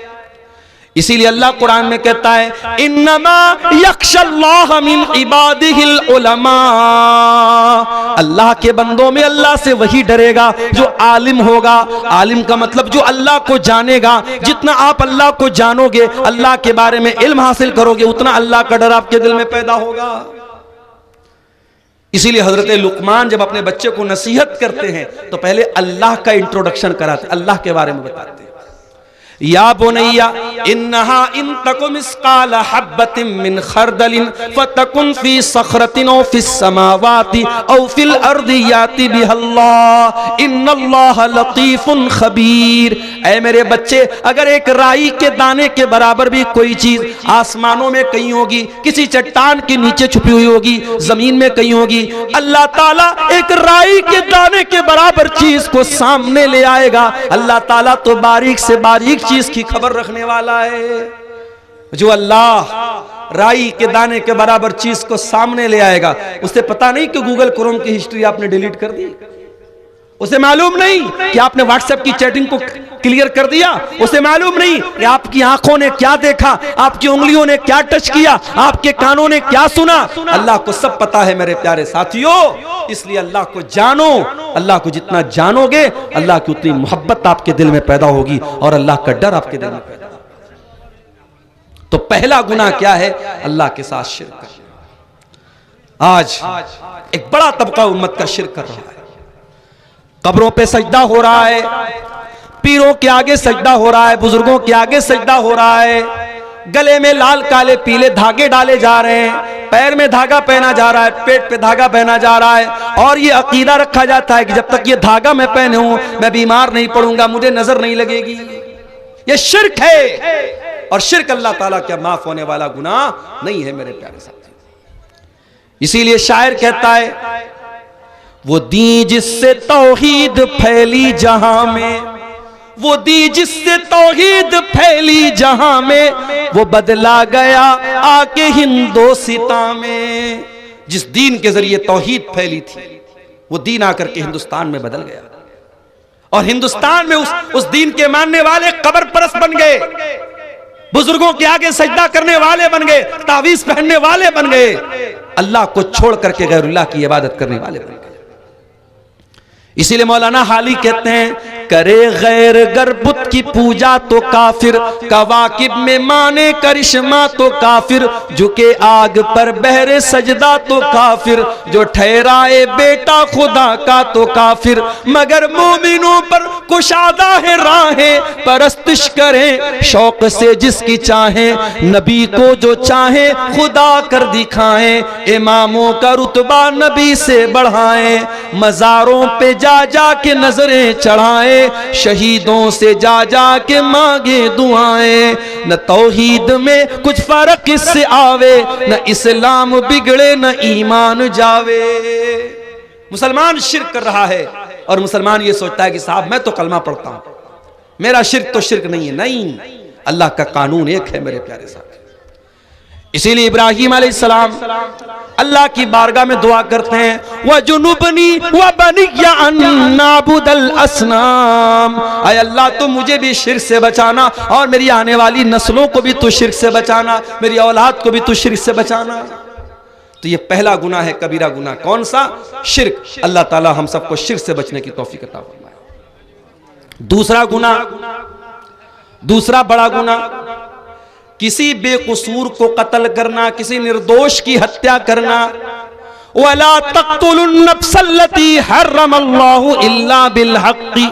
इसीलिए अल्लाह कुरान में कहता है, इन्नमा यख्शल्लाह मिन इबादिहिल उलमा, अल्लाह के बंदों में अल्लाह से वही डरेगा जो आलिम होगा। आलिम का मतलब जो अल्लाह को जानेगा। जितना आप अल्लाह को जानोगे, अल्लाह के बारे में इल्म हासिल करोगे, उतना अल्लाह का डर आपके दिल में पैदा होगा। इसीलिए हजरत लुकमान जब अपने बच्चे को नसीहत करते हैं तो पहले अल्लाह का इंट्रोडक्शन कराते, अल्लाह के बारे में बताते हैं। या बुनैया इन्नहा इन तकुम मिस्काल हब्बतिन मिन खरदलिन फतकुन फी सखरतिन औ फिस समावाति औ फिल अर्दि याति बिहल्लाह इन्नल्लाह लतीफुन खबीर। ऐ मेरे बच्चे, अगर एक राई के दाने के बराबर भी कोई चीज आसमानों में कहीं होगी, किसी चट्टान के नीचे छुपी हुई होगी, जमीन में कहीं होगी, अल्लाह ताला एक राई के दाने के बराबर चीज को सामने ले आएगा। अल्लाह ताला तो बारीक से बारीक चीज की खबर रखने वाला है। जो अल्लाह राई के दाने के बराबर चीज को सामने ले आएगा, उसे पता नहीं कि गूगल क्रोम की हिस्ट्री आपने डिलीट कर दी, उसे मालूम नहीं कि आपने व्हाट्सएप की चैटिंग को क्लियर कर दिया, उसे मालूम नहीं कि आपकी आंखों ने क्या देखा, आपकी उंगलियों ने क्या टच किया, आपके कानों ने क्या सुना। अल्लाह को सब पता है मेरे प्यारे साथियों। इसलिए अल्लाह को जानो। अल्लाह को जितना जानोगे, अल्लाह की उतनी मोहब्बत आपके दिल में पैदा होगी और अल्लाह का डर आपके दिल में पैदा होगा। तो पहला गुनाह क्या है? अल्लाह के साथ शिर्क करना। आज एक बड़ा तबका उम्मत का शिर्क कर रहा है। कब्रों पे सजदा हो रहा है, पीरों के आगे सजदा हो रहा है, बुजुर्गों के आगे सजदा हो रहा है, गले में लाल काले पीले धागे डाले जा रहे हैं, पैर में धागा पहना जा रहा है, पेट पे धागा पहना जा रहा है, और ये अकीदा रखा जाता है कि जब तक ये धागा मैं पहने हूं मैं बीमार नहीं पड़ूंगा, मुझे नजर नहीं लगेगी। ये शिर्क है, और शिर्क अल्लाह ताला क्या माफ होने वाला गुनाह नहीं है मेरे प्यारे साथी। इसीलिए शायर कहता है, वो दी जिससे तौहीद फैली जहां में, वो दी जिससे तौहीद फैली जहां में, वो बदला गया आके हिंदोसिता में। जिस दीन के जरिए तौहीद फैली थी, वो दीन आकर के हिंदुस्तान में बदल गया, और हिंदुस्तान में उस दीन के मानने वाले कब्र परस्त बन गए, बुजुर्गों के आगे सजदा करने वाले बन गए, तावीज पहनने वाले बन गए। अल्लाह को छोड़ करके गैरुल्लाह की इबादत करने वाले बन गए। इसीलिए मौलाना हाली कहते हैं, करे गैर गर बुत की पूजा तो काफिर, कवाकिब में माने करिश्मा तो काफिर, झुके आग पर बहरे सजदा तो काफिर, जो ठहराए बेटा खुदा का तो काफिर, मगर मोमिनों पर कुशादा है राहें, परस्तिश करें शौक से जिसकी चाहे, नबी को जो चाहे खुदा कर दिखाएं, इमामों का रुतबा नबी से बढ़ाएं, मजारों पे जा जा के नजरें चढ़ाएं, शहीदों से जा जा के मांगे दुआएं, न तौहीद में कुछ फर्क इससे आवे, न इस्लाम बिगड़े न ईमान जावे। मुसलमान शिर्क कर रहा है और मुसलमान ये सोचता है कि साहब मैं तो कलमा पढ़ता हूं, मेरा शिर्क तो शिर्क नहीं है। नहीं, अल्लाह का कानून एक है मेरे प्यारे साहब। इसीलिए इब्राहिम अलैहिस्सलाम अल्लाह की बारगाह में दुआ करते हैं, व जुनुबनी व बनिया अन नाबुदल असनाम, आय अल्लाह तो मुझे भी शिर्क से बचाना और मेरी आने वाली नस्लों को भी तू शिर्क से बचाना, मेरी औलाद को भी तू शिर्क से बचाना। तो ये पहला गुनाह है, कबीरा गुनाह। कौन सा? शिर्क। अल्लाह ताला हम सबको शिर्क से बचने की तौफीक अता फरमाए। दूसरा गुनाह, दूसरा बड़ा गुनाह, किसी बेकसूर को कत्ल करना, किसी निर्दोष की हत्या करना। वला तक़्तुलुन नफ्सल्लती हर्रमल्लाहु इल्ला बिल हक़्क़ि,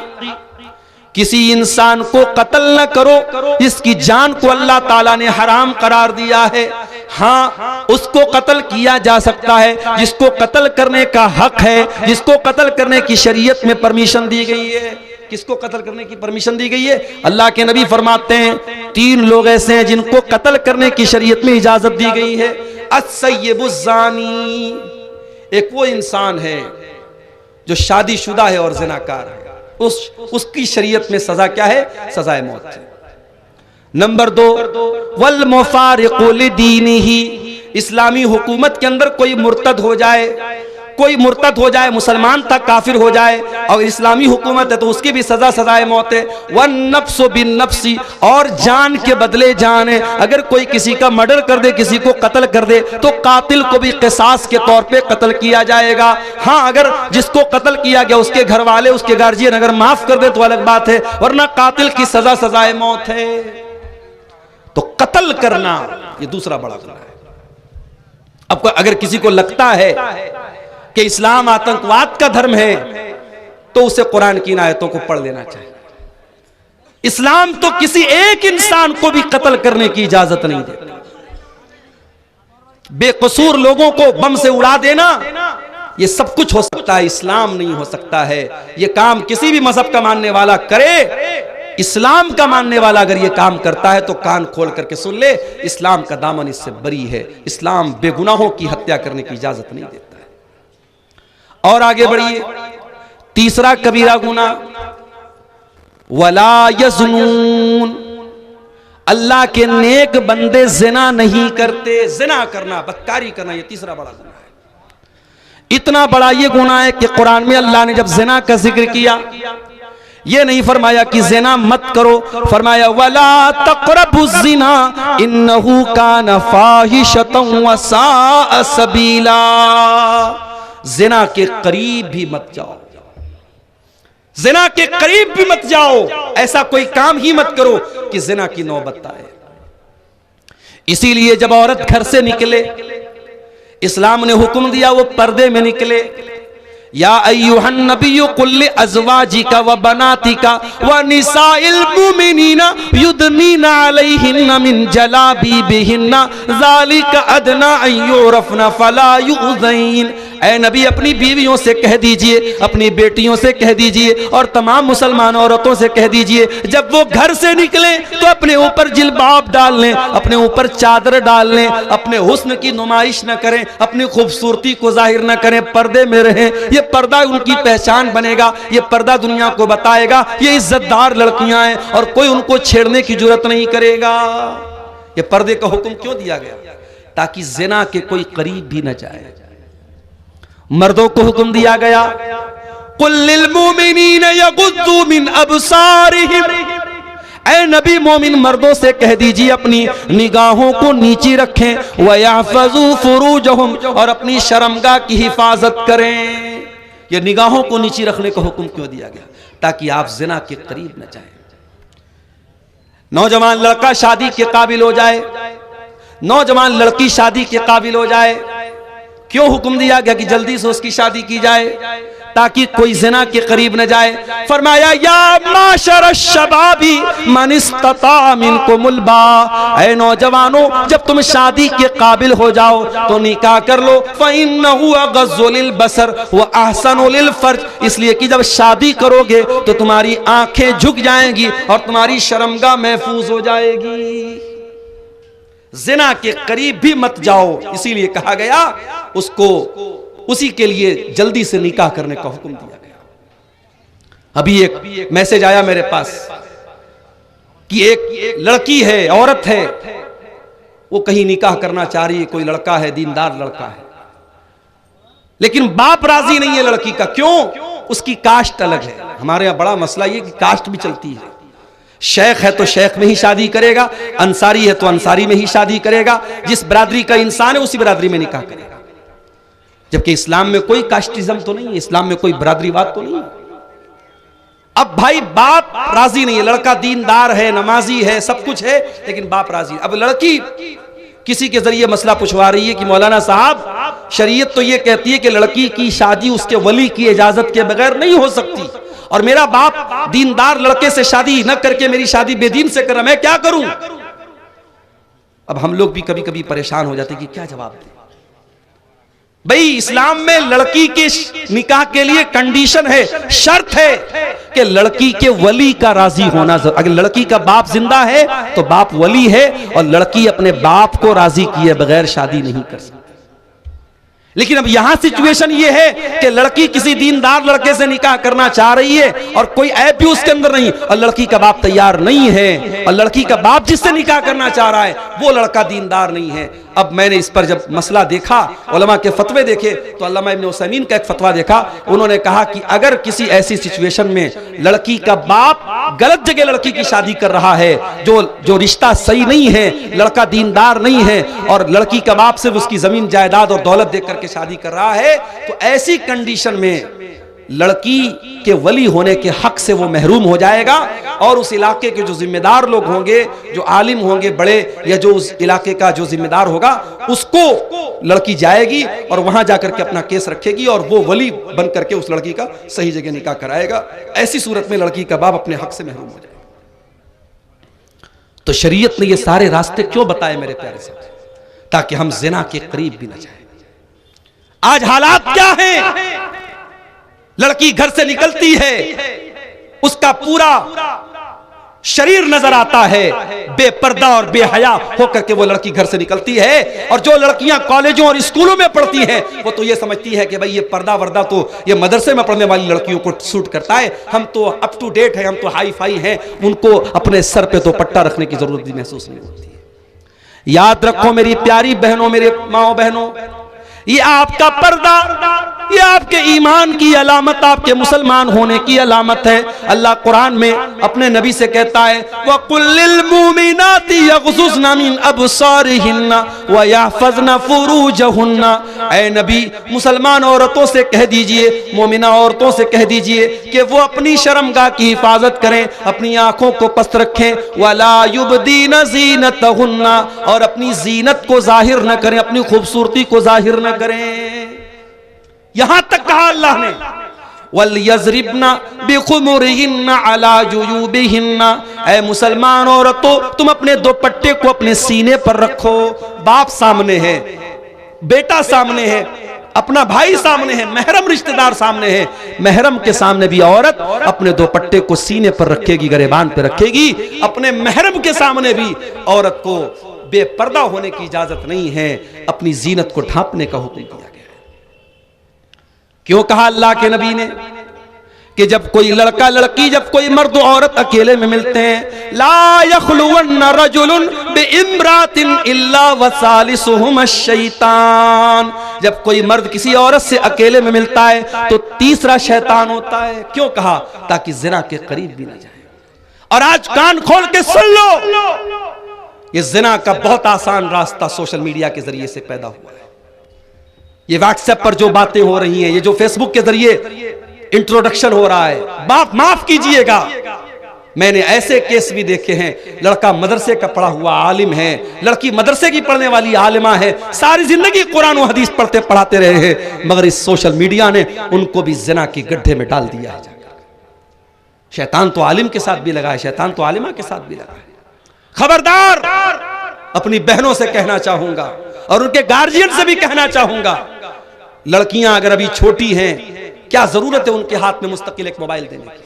किसी इंसान को कत्ल न करो इसकी जान को अल्लाह ताला ने हराम करार दिया है। हाँ, उसको कत्ल किया जा सकता है जिसको कत्ल करने का हक है, जिसको कत्ल करने की शरीयत में परमिशन दी गई है। किसको कत्ल करने की परमिशन दी गई है? अल्लाह के नबी फरमाते हैं 3 लोग ऐसे हैं जिनको कत्ल करने की शरीयत में इजाजत दी गई है। अस्सय्यबुज़्ज़ानी, एक वो इंसान है जो शादीशुदा है और ज़िनाकार है, उसकी शरीयत में सजा क्या है? सजाए मौत है। नंबर 2, वल मुफारिक़ु लिदीनिही, इस्लामी हुकूमत के अंदर कोई मुर्तद हो जाए, कोई मुर्तद हो जाए, मुसलमान था काफिर हो जाए और इस्लामी हुकूमत है तो उसकी भी सजा सजाए मौत है। वन नफ्सु बिन नफ्सी, और जान के बदले जान है। अगर कोई किसी का मर्डर कर दे, किसी को कत्ल कर दे तो कातिल को भी क़िसास के तौर पे कत्ल किया जाएगा। हाँ, अगर जिसको कत्ल किया गया उसके घर वाले, उसके गार्जियन अगर माफ कर दे तो अलग बात है, वरना कातिल की सजा सजाए मौत है। तो कत्ल करना ये दूसरा बड़ा गुनाह है। अब अगर किसी को लगता है कि इस्लाम आतंकवाद का धर्म है तो उसे कुरान की इन आयतों को पढ़ लेना चाहिए। इस्लाम तो किसी एक इंसान को भी कत्ल करने की इजाजत नहीं देता। बेकसूर लोगों को बम से उड़ा देना ये सब कुछ हो सकता है, इस्लाम नहीं हो सकता है। ये काम किसी भी मजहब का मानने वाला करे, इस्लाम का मानने वाला अगर ये काम करता है तो कान खोल करके सुन ले, इस्लाम का दामन इससे बरी है। इस्लाम बेगुनाहों की हत्या करने की इजाजत नहीं देता है। और आगे बढ़िए, तीसरा कबीरा गुनाह, वला यज़्नून, अल्लाह के नेक बंदे जिना नहीं करते। जिना करना, बदकारी करना, ये तीसरा बड़ा गुनाह है। इतना बड़ा ये गुनाह है कि कुरान में अल्लाह ने जब जिना का जिक्र किया, ये नहीं फरमाया कि जिना मत करो, फरमाया वला तक़रबुज़्ज़िना इन्नहु कान फ़ाहिशतन व साअ सबीला, जिना के करीब भी मत जाओ, जिना के करीब भी मत जाओ, ऐसा कोई काम ही मत करो कि जिना की नौबत आए। इसीलिए जब औरत घर से निकले, इस्लाम ने हुक्म दिया वो पर्दे में निकले। या अय्युहन नबिय्यु कुल्li अज़वाजिका व बनातिका व निसाइल मुमिनीना युदनीना अलैहिन्ना मिन जलाबीबिहिन्ना ज़ालिका अदना अन युरफ़ना फला युज़ैन। ऐ नबी, अपनी बीवियों से कह दीजिए, अपनी बेटियों से कह दीजिए और तमाम मुसलमान औरतों से कह दीजिए, जब वो घर से निकले तो अपने ऊपर जिल्बाब डाल लें, अपने ऊपर चादर डाल लें, अपने हुस्न की नुमाइश न करें, अपनी खूबसूरती को जाहिर न करें, पर्दे में रहें। ये पर्दा उनकी पहचान बनेगा, ये पर्दा दुनिया को बताएगा ये इज्जतदार लड़कियां हैं और कोई उनको छेड़ने की जरूरत नहीं करेगा। ये पर्दे का हुक्म क्यों दिया गया? ताकि ज़िना के कोई करीब भी न जाए। मर्दों को हुक्म दिया गया, कुल लिल मुमिनीन यगुद्दू मिन अबसारिहिम, ऐ नबी मोमिन मर्दों से कह दीजिए अपनी निगाहों को नीचे रखें, वयहफज़ू फुरूजहुम, और अपनी शर्मगाह की हिफाजत करें। ये निगाहों को नीचे रखने का हुक्म क्यों दिया गया? ताकि आप जिना के करीब न जाएं। नौजवान लड़का शादी के काबिल हो जाए, नौजवान लड़की शादी के काबिल हो जाए, क्यों हुक्म दिया गया कि जल्दी से उसकी शादी की जाए? ताकि कोई जिना के करीब न जाए। फरमाया या माशर शबाबी मन इस्तता मिनकुमुल बा, ऐ नौजवानों जब तुम शादी के काबिल हो जाओ तो निकाह कर लो। फइन्नहु अग़ज़्ज़ु लिल बसर व अहसनु लिल फर्ज, इसलिए कि जब शादी करोगे तो तुम्हारी आंखें झुक जाएंगी और तुम्हारी शर्मगाह महफूज हो जाएगी। जिना के करीब भी मत जाओ, इसीलिए कहा गया उसको, उसी के लिए जल्दी से निकाह करने का हुक्म दिया गया। अभी एक मैसेज आया मेरे पास कि एक लड़की है, औरत है, वो कहीं निकाह करना चाह रही है, कोई लड़का है, दीनदार लड़का है, लेकिन बाप राजी नहीं है लड़की का। क्यों? उसकी कास्ट अलग है। हमारे यहां बड़ा मसला ये कि कास्ट भी चलती है। शेख है तो शेख में ही शादी करेगा, अंसारी है तो अंसारी में ही शादी करेगा, जिस बिरादरी का इंसान है उसी बिरादरी में निकाह करेगा। जबकि इस्लाम में कोई कास्टिज्म तो नहीं है, इस्लाम में कोई बिरादरीवाद तो नहीं है। अब भाई बाप राजी नहीं है, लड़का दीनदार है, नमाजी है, सब कुछ है, लेकिन बाप राजी। अब लड़की किसी के जरिए मसला पूछवा रही है कि मौलाना साहब शरीयत तो ये कहती है कि लड़की की शादी उसके वली की इजाजत के बगैर नहीं हो सकती, और मेरा बाप दीनदार लड़के से शादी न करके मेरी शादी बेदीन से कर रहा, मैं क्या करूं? अब हम लोग भी कभी कभी परेशान हो जाते कि क्या जवाब दें। भाई इस्लाम में लड़की के निकाह के लिए कंडीशन है, शर्त है कि लड़की के वली का राजी होना। अगर लड़की का बाप जिंदा है तो बाप वली है, और लड़की अपने बाप को राजी किए बगैर शादी नहीं कर सकती। लेकिन अब यहां सिचुएशन ये है कि लड़की किसी दीनदार लड़के से निकाह करना चाह रही है और कोई ऐप भी उसके अंदर नहीं, और लड़की का बाप तैयार नहीं है, और लड़की का बाप जिससे निकाह करना चाह रहा है वो लड़का दीनदार नहीं है। अब मैंने इस पर जब मसला देखा, उलमा के फतवे देखे, तो अल्लामा इब्न उसैमीन का एक फतवा देखा। उन्होंने कहा कि अगर किसी ऐसी सिचुएशन में लड़की का बाप गलत जगह लड़की की शादी कर रहा है, जो रिश्ता सही नहीं है, लड़का दीनदार नहीं है, और लड़की का बाप सिर्फ उसकी जमीन जायदाद और दौलत देख करके शादी कर रहा है, तो ऐसी कंडीशन में लड़की के वली होने के हक से वो महरूम हो जाएगा, और उस इलाके के जो जिम्मेदार लोग होंगे, जो आलिम होंगे बड़े, या जो उस इलाके का जो जिम्मेदार होगा, उसको लड़की जाएगी और वहां जाकर के अपना केस रखेगी, और वो वली बन करके उस लड़की का सही जगह निकाह कराएगा। ऐसी सूरत में लड़की का बाप अपने हक से महरूम हो जाएगा। तो शरीयत ने ये सारे रास्ते क्यों बताए मेरे प्यारे से? ताकि हम जिना के करीब भी न जाए। आज हालात क्या हैं? लड़की घर से निकलती है, उसका पूरा शरीर नजर आता है, बेपर्दा और बेहया होकर के वो लड़की घर से निकलती है। और जो लड़कियां कॉलेजों और स्कूलों में पढ़ती हैं, वो तो ये समझती है कि भाई ये पर्दा वर्दा तो ये मदरसे में पढ़ने वाली लड़कियों को सूट करता है, हम तो अप टू डेट है, हम तो हाई फाई हैं, उनको अपने सर पे तो पट्टा रखने की जरूरत भी महसूस नहीं होती है। याद रखो मेरी प्यारी बहनों, मेरे माओ बहनों, ये आपका पर्दा, ये आपके ईमान की अलामत, आपके मुसलमान होने की अलामत है। अल्लाह कुरान में अपने नबी से कहता है, वकुल्लिल मुमिनाति यग़ज़ुज़्न मिन अब्सारिहिन्ना व यहफ़ज़्न फ़ुरूजहुन्ना। ऐ नबी मुसलमान औरतों से कह दीजिए, मोमिना औरतों से कह दीजिए कि वो अपनी शर्मगाह की हिफाजत करें, अपनी आंखों को पस्त रखें। वला युबदीन ज़ीनतहुन्ना, और अपनी जीनत को जाहिर न करें, अपनी खूबसूरती को जाहिर न करें। यहां तक कहा अल्लाह ने, वलयज़रिबना बिखुमुरिहिन्ना अला जुयूबिहिन्ना। ऐ मुसलमान औरतों, तुम अपने दुपट्टे को अपने सीने पर रखो। बाप सामने है, बेटा सामने है, अपना भाई सामने है, महरम रिश्तेदार सामने है, महरम के सामने भी औरत अपने दुपट्टे को सीने पर रखेगी, गरेबान पर रखेगी। अपने महरम के सामने भी औरत को बेपर्दा होने की इजाजत नहीं है, अपनी जीनत को ढांपने का हुक्म दिया गया। क्यों कहा अल्लाह के नबी ने कि जब कोई लड़का लड़की, जब कोई मर्द औरत अकेले में मिलते हैं, ला यख़्लुवन्न रजुलुन बिइम्रातिन इल्ला वसालिसुहुम अश-शैतान। जब कोई मर्द किसी औरत से अकेले में मिलता है तो तीसरा शैतान होता है। क्यों कहा? ताकि ज़िना के करीब भी न जाए। और आज कान खोल के सुन लो, ये जिना का बहुत आसान रास्ता सोशल मीडिया के जरिए से पैदा हुआ है। ये व्हाट्सएप पर जो बातें हो रही हैं, ये जो फेसबुक के जरिए इंट्रोडक्शन हो रहा है, बाप माफ कीजिएगा, मैंने ऐसे केस भी देखे हैं, लड़का मदरसे का पढ़ा हुआ आलिम है, लड़की मदरसे की पढ़ने वाली आलिमा है, सारी जिंदगी कुरान और हदीस पढ़ते पढ़ाते रहे हैं, मगर इस सोशल मीडिया ने उनको भी जिना के गड्ढे में डाल दिया है। शैतान तो आलिम के साथ भी लगा है, शैतान तो आलिमा के साथ भी लगा है। खबरदार, अपनी बहनों से कहना चाहूंगा और उनके गार्जियन से भी कहना चाहूंगा, लड़कियां अगर अभी छोटी हैं, क्या जरूरत है उनके हाथ में मुस्तकिल एक मोबाइल देने की।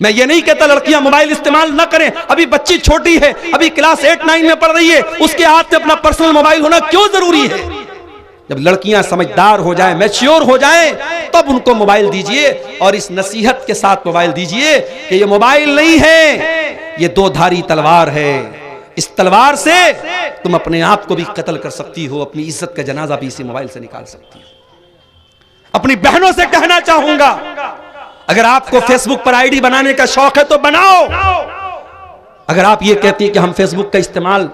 मैं ये नहीं कहता लड़कियां मोबाइल इस्तेमाल ना करें, अभी बच्ची छोटी है, अभी क्लास 8-9 में पढ़ रही है, उसके हाथ में अपना पर्सनल मोबाइल होना क्यों जरूरी है। जब लड़कियां समझदार हो जाएं, मैच्योर हो जाएं, तब उनको मोबाइल दीजिए और इस नसीहत के साथ मोबाइल दीजिए कि ये मोबाइल नहीं है, ये दो धारी तलवार है, इस तलवार से तुम अपने आप को भी कत्ल कर सकती हो, अपनी इज्जत का जनाजा भी इसी मोबाइल से निकाल सकती हो। अपनी बहनों से कहना चाहूंगा, अगर आपको फेसबुक पर आईडी बनाने का शौक है तो बनाओ। अगर आप ये कहती हैं कि हम फेसबुक का इस्तेमाल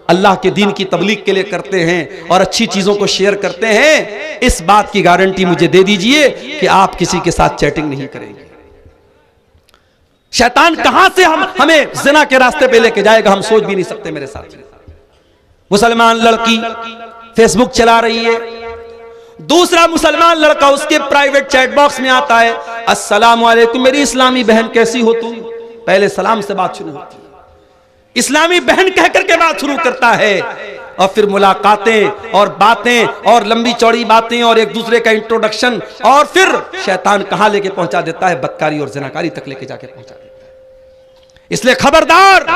अल्लाह के दीन की तबलीग के लिए करते हैं और अच्छी चीजों को शेयर करते हैं, इस बात की गारंटी मुझे दे दीजिए कि आप किसी के साथ चैटिंग नहीं करेंगे। शैतान कहां से हमें जिना के रास्ते पे लेके जाएगा, हम सोच भी नहीं सकते। मेरे साथ मुसलमान लड़की फेसबुक चला रही है, दूसरा मुसलमान लड़का उसके प्राइवेट चैट बॉक्स में आता है, अस्सलाम वालेकुम मेरी इस्लामी बहन कैसी हो तुम। पहले सलाम से बात शुरू होती है, इस्लामी बहन कह करके बात शुरू करता है और फिर मुलाकातें और बातें और लंबी चौड़ी बातें और एक दूसरे का इंट्रोडक्शन, और फिर शैतान कहां लेके पहुंचा देता है, बदकारी और ज़िनाकारी तक लेके जाके पहुंचा देता है। इसलिए खबरदार,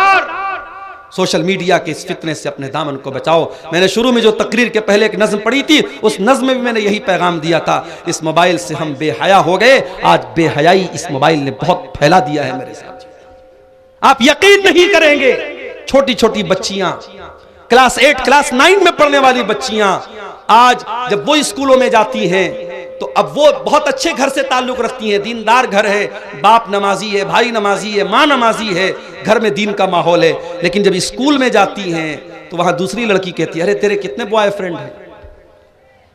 सोशल मीडिया के इस फितने से अपने दामन को बचाओ। मैंने शुरू में जो तकरीर के पहले एक नज्म पढ़ी थी, उस नज्म में भी मैंने यही पैगाम दिया था, इस मोबाइल से हम बेहया हो गए। आज बेहयाई इस मोबाइल ने बहुत फैला दिया है मेरे साथ। आप यकीन नहीं करेंगे, छोटी छोटी बच्चियां, क्लास 8 क्लास 9 में पढ़ने वाली बच्चियां, आज जब वो स्कूलों में जाती हैं तो अब वो बहुत अच्छे घर से ताल्लुक रखती हैं, दीनदार घर है, बाप नमाजी है, भाई नमाजी है, माँ नमाजी है, घर में दीन का माहौल है। लेकिन जब स्कूल में जाती हैं तो वहां दूसरी लड़की कहती है, अरे तेरे कितने बॉयफ्रेंड हैं।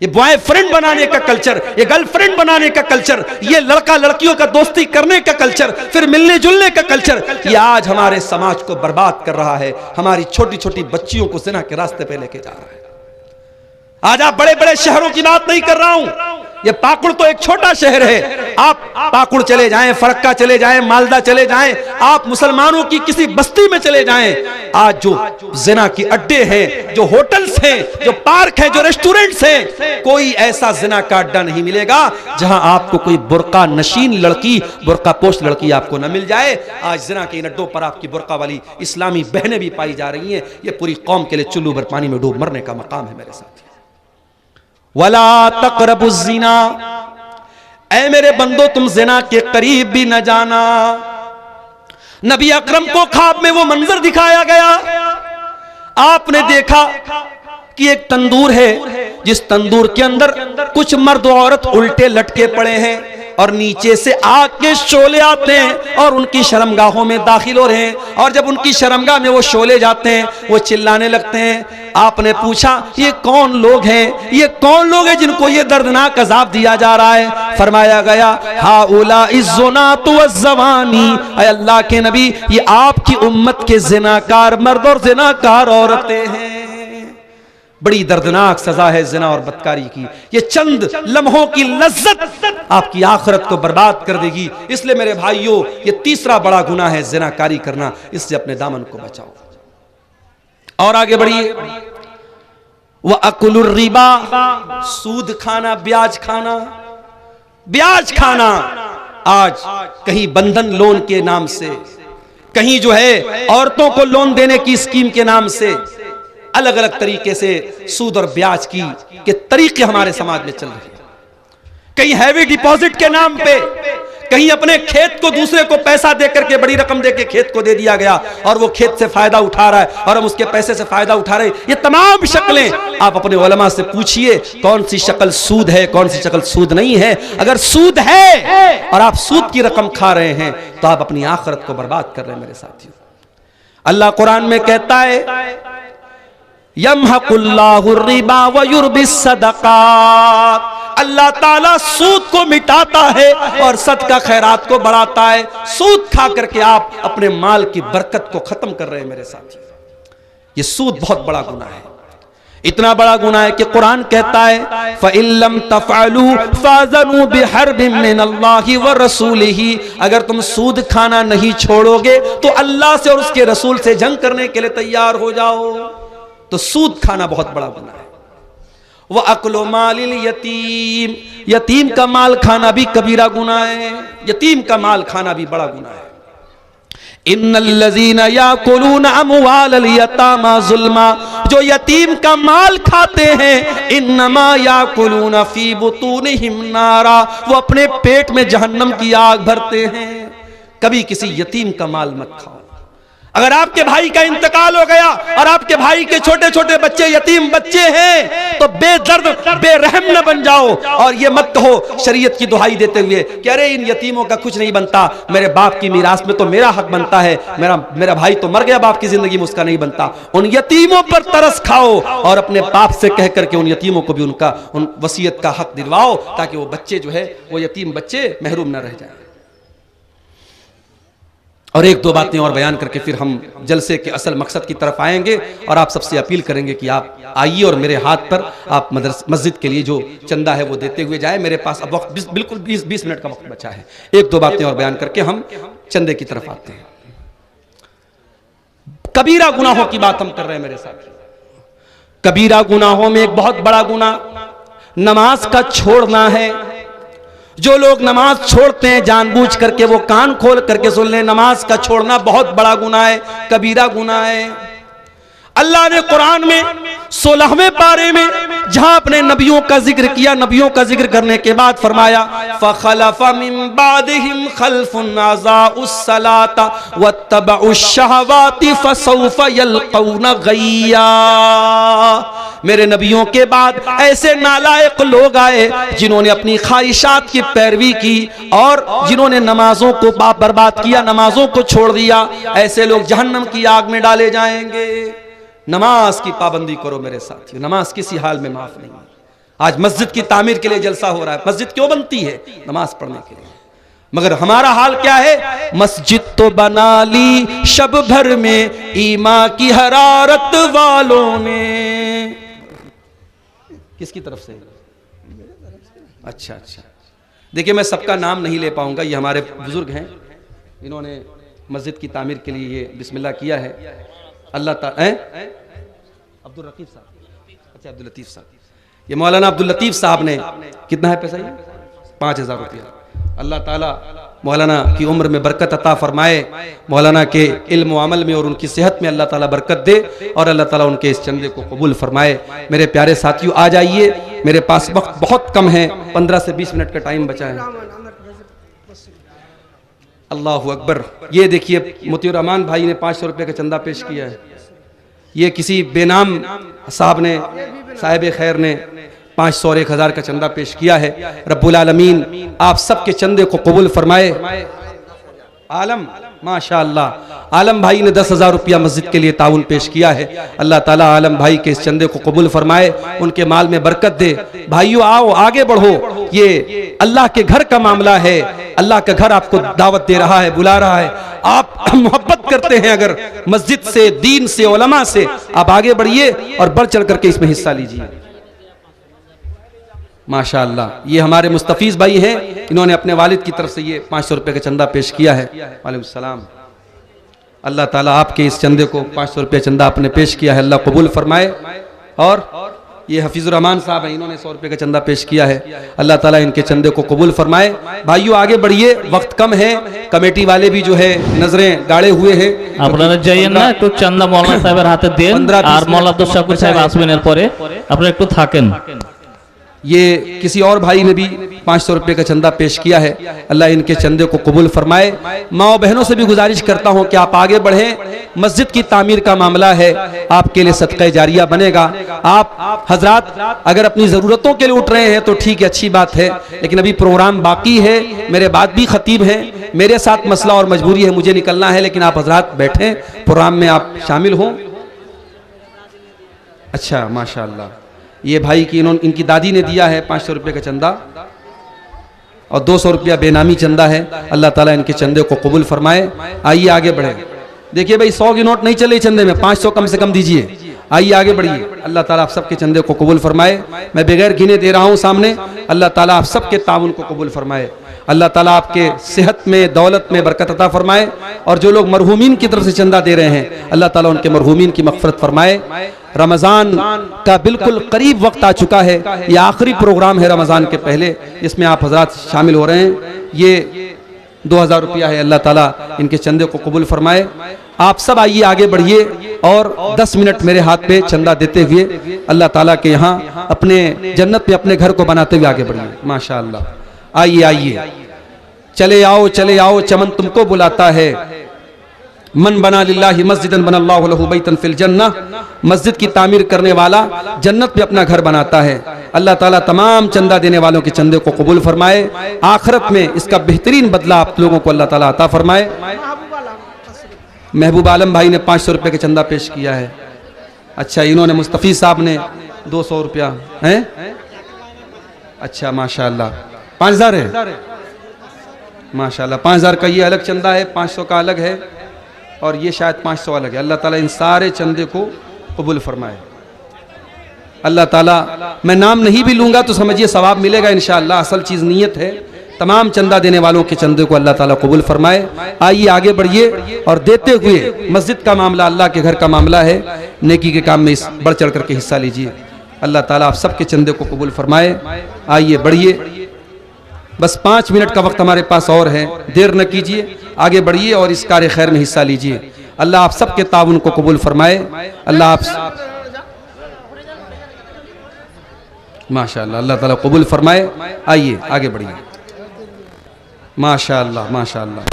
ये बॉयफ्रेंड बनाने का कल्चर, ये गर्लफ्रेंड बनाने का कल्चर, ये लड़का लड़कियों का दोस्ती करने का कल्चर, फिर मिलने जुलने का कल्चर, ये आज हमारे समाज को बर्बाद कर रहा है, हमारी छोटी छोटी बच्चियों को ज़िना के रास्ते पे लेके जा रहा है। आज आप बड़े बड़े शहरों की बात नहीं कर रहा हूं, ये पाकुड़ तो एक छोटा शहर है। आप पाकुड़ चले जाएं, फरक्का चले जाएं, मालदा चले जाएं, आप मुसलमानों की किसी बस्ती में चले जाएं, आज जो जिना के अड्डे हैं, जो होटल्स हैं, जो पार्क हैं, जो रेस्टोरेंट्स हैं, कोई ऐसा जिना का अड्डा नहीं मिलेगा जहां आपको कोई बुर्का नशीन लड़की, बुर्का पोस्ट लड़की आपको न मिल जाए। आज जिना के इन अड्डों पर आपकी बुर्का वाली इस्लामी बहनें भी पाई जा रही हैं। ये पूरी कौम के लिए चुल्लू भर पानी में डूब मरने का मकाम है मेरे साथ। वला तक़रबुज़्ज़िना, ऐ मेरे बंदो तुम जिना के करीब भी न जाना। नबी अकरम को ख्वाब में वो मंजर दिखाया गया, आपने देखा कि एक तंदूर है, जिस तंदूर के अंदर कुछ मर्द औरत उल्टे लटके पड़े हैं और नीचे से आग के शोले आते हैं और उनकी शर्मगाहों में दाखिल हो रहे हैं, और जब उनकी शर्मगाह में वो शोले जाते हैं वो चिल्लाने लगते हैं। आपने पूछा ये कौन लोग हैं, ये कौन लोग हैं जिनको ये दर्दनाक अजाब दिया जा रहा है। फरमाया गया हाउला इज़्ज़ुनातु वज़्ज़वानी, ऐ अल्लाह के नबी ये आपकी उम्मत के ज़िनाकार मर्द और ज़िनाकार औरतें हैं। बड़ी दर्दनाक सजा है जिना और बदकारी की। ये चंद लम्हों की लज्जत आपकी आखिरत को बर्बाद कर देगी। इसलिए मेरे भाइयों, ये तीसरा बड़ा गुनाह है जिनाकारी करना, इससे अपने दामन को बचाओ। और आगे बढ़िए, वह अकुलुर रिबा, सूद खाना, ब्याज खाना। ब्याज खाना आज कहीं बंधन लोन के नाम से, कहीं जो है औरतों को लोन देने की स्कीम के नाम से, अलग अलग तरीके से सूद और ब्याज के तरीके हमारे समाज में चल रहे हैं। कहीं हैवी डिपॉजिट के नाम पे, कहीं अपने खेत को दूसरे को पैसा दे करके, बड़ी रकम दे के खेत को दे दिया गया और वो खेत से फायदा उठा रहा है और हम उसके पैसे से फायदा उठा रहे हैं। ये तमाम शक्लें आप अपने उलमा से पूछिए कौन सी शक्ल सूद है, कौन सी शक्ल सूद नहीं है। अगर सूद है और आप सूद की रकम खा रहे हैं तो आप अपनी आखिरत को बर्बाद कर रहे हैं मेरे साथियों। अल्लाह कुरान में कहता है यमहकुल्लाहु रिबा व युर्बिस सदकात, अल्लाह ताला सूद को मिटाता है और सदका खैरात को बढ़ाता है। सूद खा करके आप अपने माल की बरकत को खत्म कर रहे हैं मेरे साथियों। ये सूद बहुत बड़ा गुनाह है, इतना बड़ा गुनाह है कि कुरान कहता है फ़इल्लम तफ़अलू फ़ाज़नू बिहर्बिम मिनल्लाहि व रसूलिही, अगर तुम सूद खाना नहीं छोड़ोगे तो अल्लाह से और उसके रसूल से जंग करने के लिए तैयार हो जाओ। तो सूद खाना बहुत बड़ा गुनाह है। वह अक्लो मालिल यतीम, यतीम का माल खाना भी कबीरा गुनाह है, यतीम का माल खाना भी बड़ा गुनाह है। इन्नल्लज़ीना याकुलूना अमवालल यतामा ज़ुल्मा, जो यतीम का माल खाते हैं इन्नमा याकुलूना फी बुतूनिहिम नारा, वो अपने पेट में जहन्नम की आग भरते हैं। कभी किसी यतीम का माल मत खाओ। अगर आपके भाई का इंतकाल हो गया और आपके भाई के छोटे छोटे बच्चे यतीम बच्चे हैं तो बेदर्द बेरहम न बन जाओ और ये मत कहो शरीयत की दुहाई देते हुए कि अरे इन यतीमों का कुछ नहीं बनता, मेरे बाप की मीरास में तो मेरा हक बनता है, मेरा भाई तो मर गया, बाप की जिंदगी में उसका नहीं बनता। उन यतीमों पर तरस खाओ और अपने बाप से कह करके उन यतीमों को भी उन वसीयत का हक दिलवाओ ताकि वो बच्चे जो है वो यतीम बच्चे महरूम न रह जाए। और एक दो बातें और बयान करके फिर हम जलसे के असल मकसद की तरफ आएंगे और आप सबसे अपील करेंगे कि आप आइए और मेरे हाथ पर आप मस्जिद के लिए जो चंदा है वो देते हुए जाए। मेरे पास अब वक्त बिल्कुल 20 मिनट का वक्त बचा है। एक दो बातें और बयान करके हम चंदे की तरफ आते हैं। कबीरा गुनाहों की बात हम कर रहे हैं मेरे साथ। कबीरा गुनाहों में एक बहुत बड़ा गुनाह नमाज का छोड़ना है। जो लोग नमाज छोड़ते हैं जानबूझ करके, वो कान खोल करके सुन लें, नमाज का छोड़ना बहुत बड़ा गुनाह है, कबीरा गुनाह है। अल्लाह ने कुरान में 16वें पारे में जहां अपने नबियों का जिक्र किया, नबियों का जिक्र करने के बाद फरमाया फ़ख़लफ़ मिन बादिहिम ख़ल्फ़ुन अज़ाउस सलाता वत्तबउश शहवाति फ़सौफ़ यल्क़ौना ग़य्या। मेरे नबियों के बाद ऐसे नालायक लोग आए जिन्होंने अपनी ख्वाहिशात की पैरवी की और जिन्होंने नमाजों को बर्बाद किया, नमाजों को छोड़ दिया। ऐसे लोग जहन्नम की आग में डाले जाएंगे। नमाज की पाबंदी करो मेरे साथियों, नमाज किसी हाल में माफ नहीं है। आज मस्जिद की तामीर के लिए जलसा हो रहा है। मस्जिद क्यों बनती है? नमाज पढ़ने के लिए। मगर हमारा हाल क्या है? मस्जिद तो बना ली शब भर में ईमा की हरारत वालों ने। किसकी तरफ से? अच्छा अच्छा, देखिए मैं सबका नाम नहीं ले पाऊंगा, ये हमारे बुजुर्ग हैं, इन्होंने मस्जिद की तामीर के लिए ये बिस्मिल्लाह किया है। अल्लाह ताला अब्दुल रकीब साहब, अच्छा अब्दुल लतीफ साहब, ये मौलाना अब्दुल लतीफ साहब ने कितना है पैसा? ये 5000 रुपया। अल्लाह ताला मौलाना की उम्र में बरकत अता फरमाए, मौलाना के इल्म व अमल में और उनकी सेहत में अल्लाह ताला बरकत दे और अल्लाह ताला उनके इस चंदे को कबूल फरमाए। मेरे प्यारे साथियों आ जाइए, मेरे पास वक्त बहुत कम है, 15 से 20 मिनट का टाइम बचा है। अल्लाहु अकबर। ये देखिए मोतियुर रहमान भाई ने 500 रुपये का चंदा पेश किया है। ये किसी बेनाम साहब ने, साहिब खैर ने 500 और 1000 का चंदा पेश किया है। रब्बुल आलमीन आप सबके चंदे को कबूल फरमाए। आलम माशाअल्लाह, आलम भाई ने 10,000 रुपया मस्जिद के लिए ताउन पेश किया है। अल्लाह ताला आलम भाई के इस चंदे को कबूल फरमाए, उनके माल में बरकत दे। भाइयों आओ आगे बढ़ो, ये अल्लाह के घर का मामला है। अल्लाह का घर आपको दावत दे रहा है, बुला रहा है। आप मोहब्बत करते हैं अगर मस्जिद से, दीन से, उलमा से, आप आगे बढ़िए और बढ़ चढ़ करके इसमें हिस्सा लीजिए। माशाअल्लाह ये हमारे मुस्तफीज भाई हैं, इन्होंने अपने वालिद की तरफ से ये 500 रुपये का चंदा पेश किया है। वालेकुम सलाम। अल्लाह ताला आपके इस चंदे को 500 रुपये चंदा आपने पेश किया है, अल्लाह कबूल फरमाए। और ये हफीजुर रहमान साहब हैं, इन्होंने 100 रुपये का चंदा पेश किया है, अल्लाह ताला इनके चंदे को कबूल फरमाए। भाइयों आगे बढ़िए, वक्त कम है, कमेटी वाले भी जो है नजरें गाड़े हुए हैं। আপনারা যাইয়েন না, একটু চান্দা মওলানা সাহেবের হাতে দেন আর মওলানা আব্দুল শাকুর সাহেব আসবেন, এরপরে আপনারা একটু থাকেন। ये किसी और भाई ने भी 500 रुपये का चंदा पेश किया है। अल्लाह इनके चंदे को कबूल फरमाए। माओ बहनों से भी गुजारिश करता हूँ कि आप आगे बढ़ें। मस्जिद की तामीर का मामला है, आपके लिए सदका जारिया बनेगा। आप हजरात अगर अपनी ज़रूरतों के लिए उठ रहे हैं तो ठीक है, अच्छी बात है, लेकिन अभी प्रोग्राम बाकी है। मेरे बाद भी खतीब हैं, मेरे साथ मसला और मजबूरी है, मुझे निकलना है, लेकिन आप हजरात बैठें, प्रोग्राम में आप शामिल हों। अच्छा, माशाअल्लाह, ये भाई की इनकी दादी ने दिया है 500 रुपये का चंदा और 200 रुपया बेनामी चंदा है। अल्लाह ताला इनके चंदे को कबूल फरमाए। आइए आगे बढ़े। देखिए भाई, 100 की नोट नहीं चले चंदे में, 500 कम से कम दीजिए। आइए आगे बढ़िए। अल्लाह ताला आप सबके चंदे को कबूल फरमाए। मैं बगैर गिने दे रहा हूँ सामने। अल्लाह ताला आप सबके ताउन को कबूल फरमाए। अल्लाह ताला आपके सेहत में, दौलत में बरकत अता फरमाए। और जो लोग मरहूमीन की तरफ से चंदा दे रहे हैं, अल्लाह ताला उनके मरहूमीन की मग़फ़िरत फरमाए। रमज़ान का बिल्कुल करीब वक्त आ चुका है। ये आखिरी प्रोग्राम है रमज़ान के पहले, इसमें आप हजरात शामिल हो रहे हैं। ये 2000 रुपया है। अल्लाह ताला इनके चंदे को कबूल फरमाए। आप सब आइए आगे बढ़िए और 10 मिनट मेरे हाथ पे चंदा देते हुए अल्लाह ताला के यहाँ अपने जन्नत में अपने घर को बनाते हुए आगे बढ़िए। माशाअल्लाह। आइए आइए, चले आओ, चमन तुमको बुलाता है। मन बना लिल्लाहि मस्जिदन बनल्लाहु लहु बैतन फिल जन्नह। मस्जिद की तामीर करने वाला जन्नत में अपना घर बनाता है। अल्लाह ताला तमाम चंदा देने वालों के चंदे को कबूल फरमाए। आखिरत में इसका बेहतरीन बदला आप लोगों को अल्लाह ताला अता फरमाए। महबूब आलम भाई ने 500 रुपये का चंदा पेश किया है। अच्छा, इन्होंने मुस्तफ़ी साहब ने 200 रुपया है। अच्छा, माशाअल्लाह, 5000 है। माशाअल्लाह, 5000 का ये अलग चंदा है, 500 का अलग है और ये शायद 500 अलग है। अल्लाह ताला इन सारे चंदे को कबूल फरमाए। अल्लाह ताला, मैं नाम नहीं भी लूँगा तो समझिए सवाब मिलेगा इंशाअल्लाह। असल चीज़ नीयत है। तमाम चंदा देने वालों के चंदे को अल्लाह ताला कबूल फरमाए। आइए आगे बढ़िए और देते हुए, मस्जिद का मामला अल्लाह के घर का मामला है, नेकी के काम में इस बढ़ चढ़ करके हिस्सा लीजिए। अल्लाह ताला आप सबके चंदे को कबूल फरमाए। आइए बढ़िए। बस 5 मिनट का वक्त हमारे पास और है, देर न कीजिए, आगे बढ़िए और इस कार्य खैर में हिस्सा लीजिए। अल्लाह आप सबके ताउन को कबूल फरमाए। अल्लाह आप माशाअल्लाह, अल्लाह ताला कबूल फरमाए। आइए आगे बढ़िए। माशाअल्लाह माशाअल्लाह।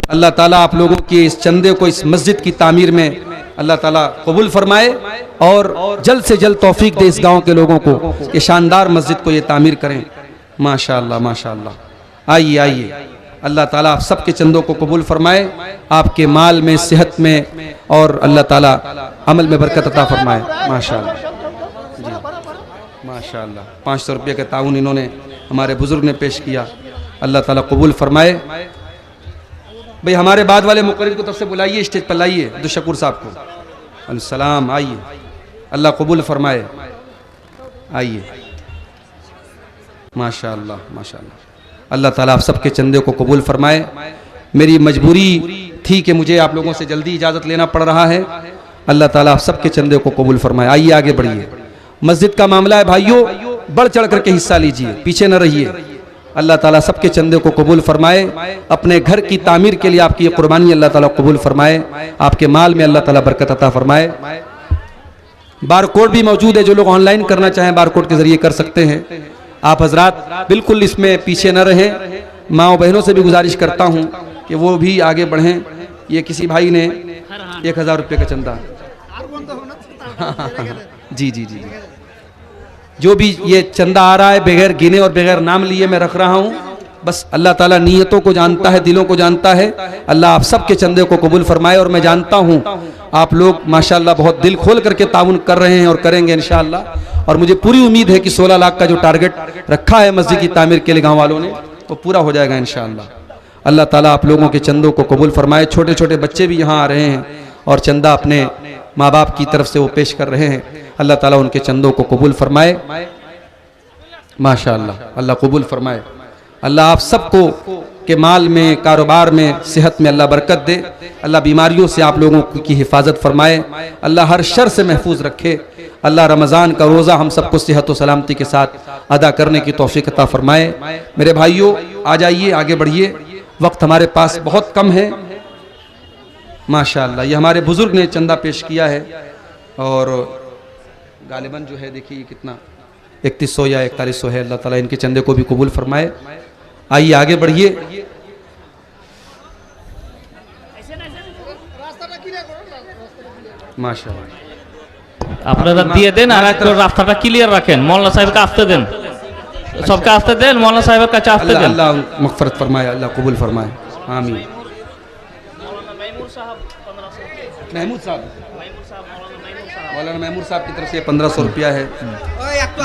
अल्लाह ताला आप लोगों के इस चंदे को इस मस्जिद की तामीर में अल्लाह ताला कबूल फरमाए और जल्द से जल्द तौफीक दे इस गांव के लोगों को कि शानदार मस्जिद को ये तामीर करें। माशाअल्लाह माशाअल्लाह। आइए आइए। अल्लाह ताला आप सबके चंदों को कबूल फरमाए। आपके माल में, सेहत में और अल्लाह ताला अमल में बरकत अता फरमाए। माशाअल्लाह जी, माशाअल्लाह। 500 रुपये का ताउन इन्होंने हमारे बुजुर्ग ने पेश किया। अल्लाह ताला कबूल फरमाए। भाई हमारे बाद वाले मुकर्रिर को तरफ से बुलाइए, स्टेज पर लाइए अब्दुल शकूर साहब को। अस्सलाम। आइए, अल्लाह कबूल फरमाए। आइए। माशाअल्लाह माशाअल्लाह। अल्लाह ताला आप सबके चंदे को कबूल फरमाए। मेरी मजबूरी थी कि मुझे आप लोगों से जल्दी इजाज़त लेना पड़ रहा है। अल्लाह ताला आप सबके चंदे को कबूल फरमाए। आइए आगे बढ़िए। मस्जिद का मामला है भाइयों, बढ़ चढ़ करके हिस्सा लीजिए, पीछे न रहिए। अल्लाह ताला सबके चंदे को कबूल फरमाए। अपने घर की तामीर के लिए आपकी ये कुर्बानी अल्लाह ताला कबूल फरमाए। आपके माल में अल्लाह ताला बरकत अता फरमाए। बार कोड भी मौजूद है, जो लोग ऑनलाइन करना चाहें बार कोड के जरिए कर सकते हैं। आप हजरात बिल्कुल इसमें पीछे न रहें। माओ बहनों से भी गुजारिश करता हूँ कि वो भी आगे बढ़ें। ये किसी भाई ने 1000 रुपये का चंदा जी जी जी। जो भी ये चंदा आ रहा है बगैर गिने और बगैर नाम लिए मैं रख रहा हूँ। बस अल्लाह ताला नीयतों को जानता है, दिलों को जानता है। अल्लाह आप सबके चंदे को कबूल फरमाए। और मैं जानता हूँ आप लोग माशाअल्लाह बहुत दिल खोल करके ताउन कर रहे हैं और करेंगे इंशाअल्लाह। और मुझे पूरी उम्मीद है कि 16 लाख का जो टारगेट रखा है मस्जिद की तामीर के लिए गाँव वालों ने, वो पूरा हो जाएगा इंशाअल्लाह। अल्लाह ताला आप लोगों के चंदों को कबूल फरमाए। छोटे छोटे बच्चे भी यहाँ आ रहे हैं और चंदा अपने माँ बाप की तरफ से वो पेश कर रहे हैं। अल्लाह ताला उनके चंदों को कबूल फरमाए। माशाअल्लाह, अल्लाह कबूल फरमाए। अल्लाह आप सबको के माल में, कारोबार में, सेहत में अल्लाह बरकत दे। अल्लाह बीमारियों से आप लोगों की हिफाजत फरमाए। अल्लाह हर शर से महफूज रखे। अल्लाह रमज़ान का रोज़ा हम सबको सेहत और सलामती के साथ अदा करने की तौफीक अता फरमाए। मेरे भाइयों आ जाइए, आगे बढ़िए। वक्त हमारे पास बहुत कम है। माशाअल्लाह, ये हमारे बुज़ुर्ग ने चंदा पेश किया है और गालिबन जो है देखिए कितना 3100 या 4100 है। अल्लाह ताला इनके चंदे को भी कबूल फरमाए। आइए आगे बढ़िए। माशाअल्लाह, আপনারা দিয়ে দেন আর একটু রাস্তাটা ক্লিয়ার রাখেন। মৌলানা সাহেবকে আসতে দেন, सबका आस्ते देन, मौलाना साहब का चाहते अल्लाह देन। अल्लाह मग़फ़िरत फरमाए, अल्लाह कबूल फरमाए, आमीन। महमूद साहब, मौलाना महमूद साहब की तरफ से 1500 रुपया है,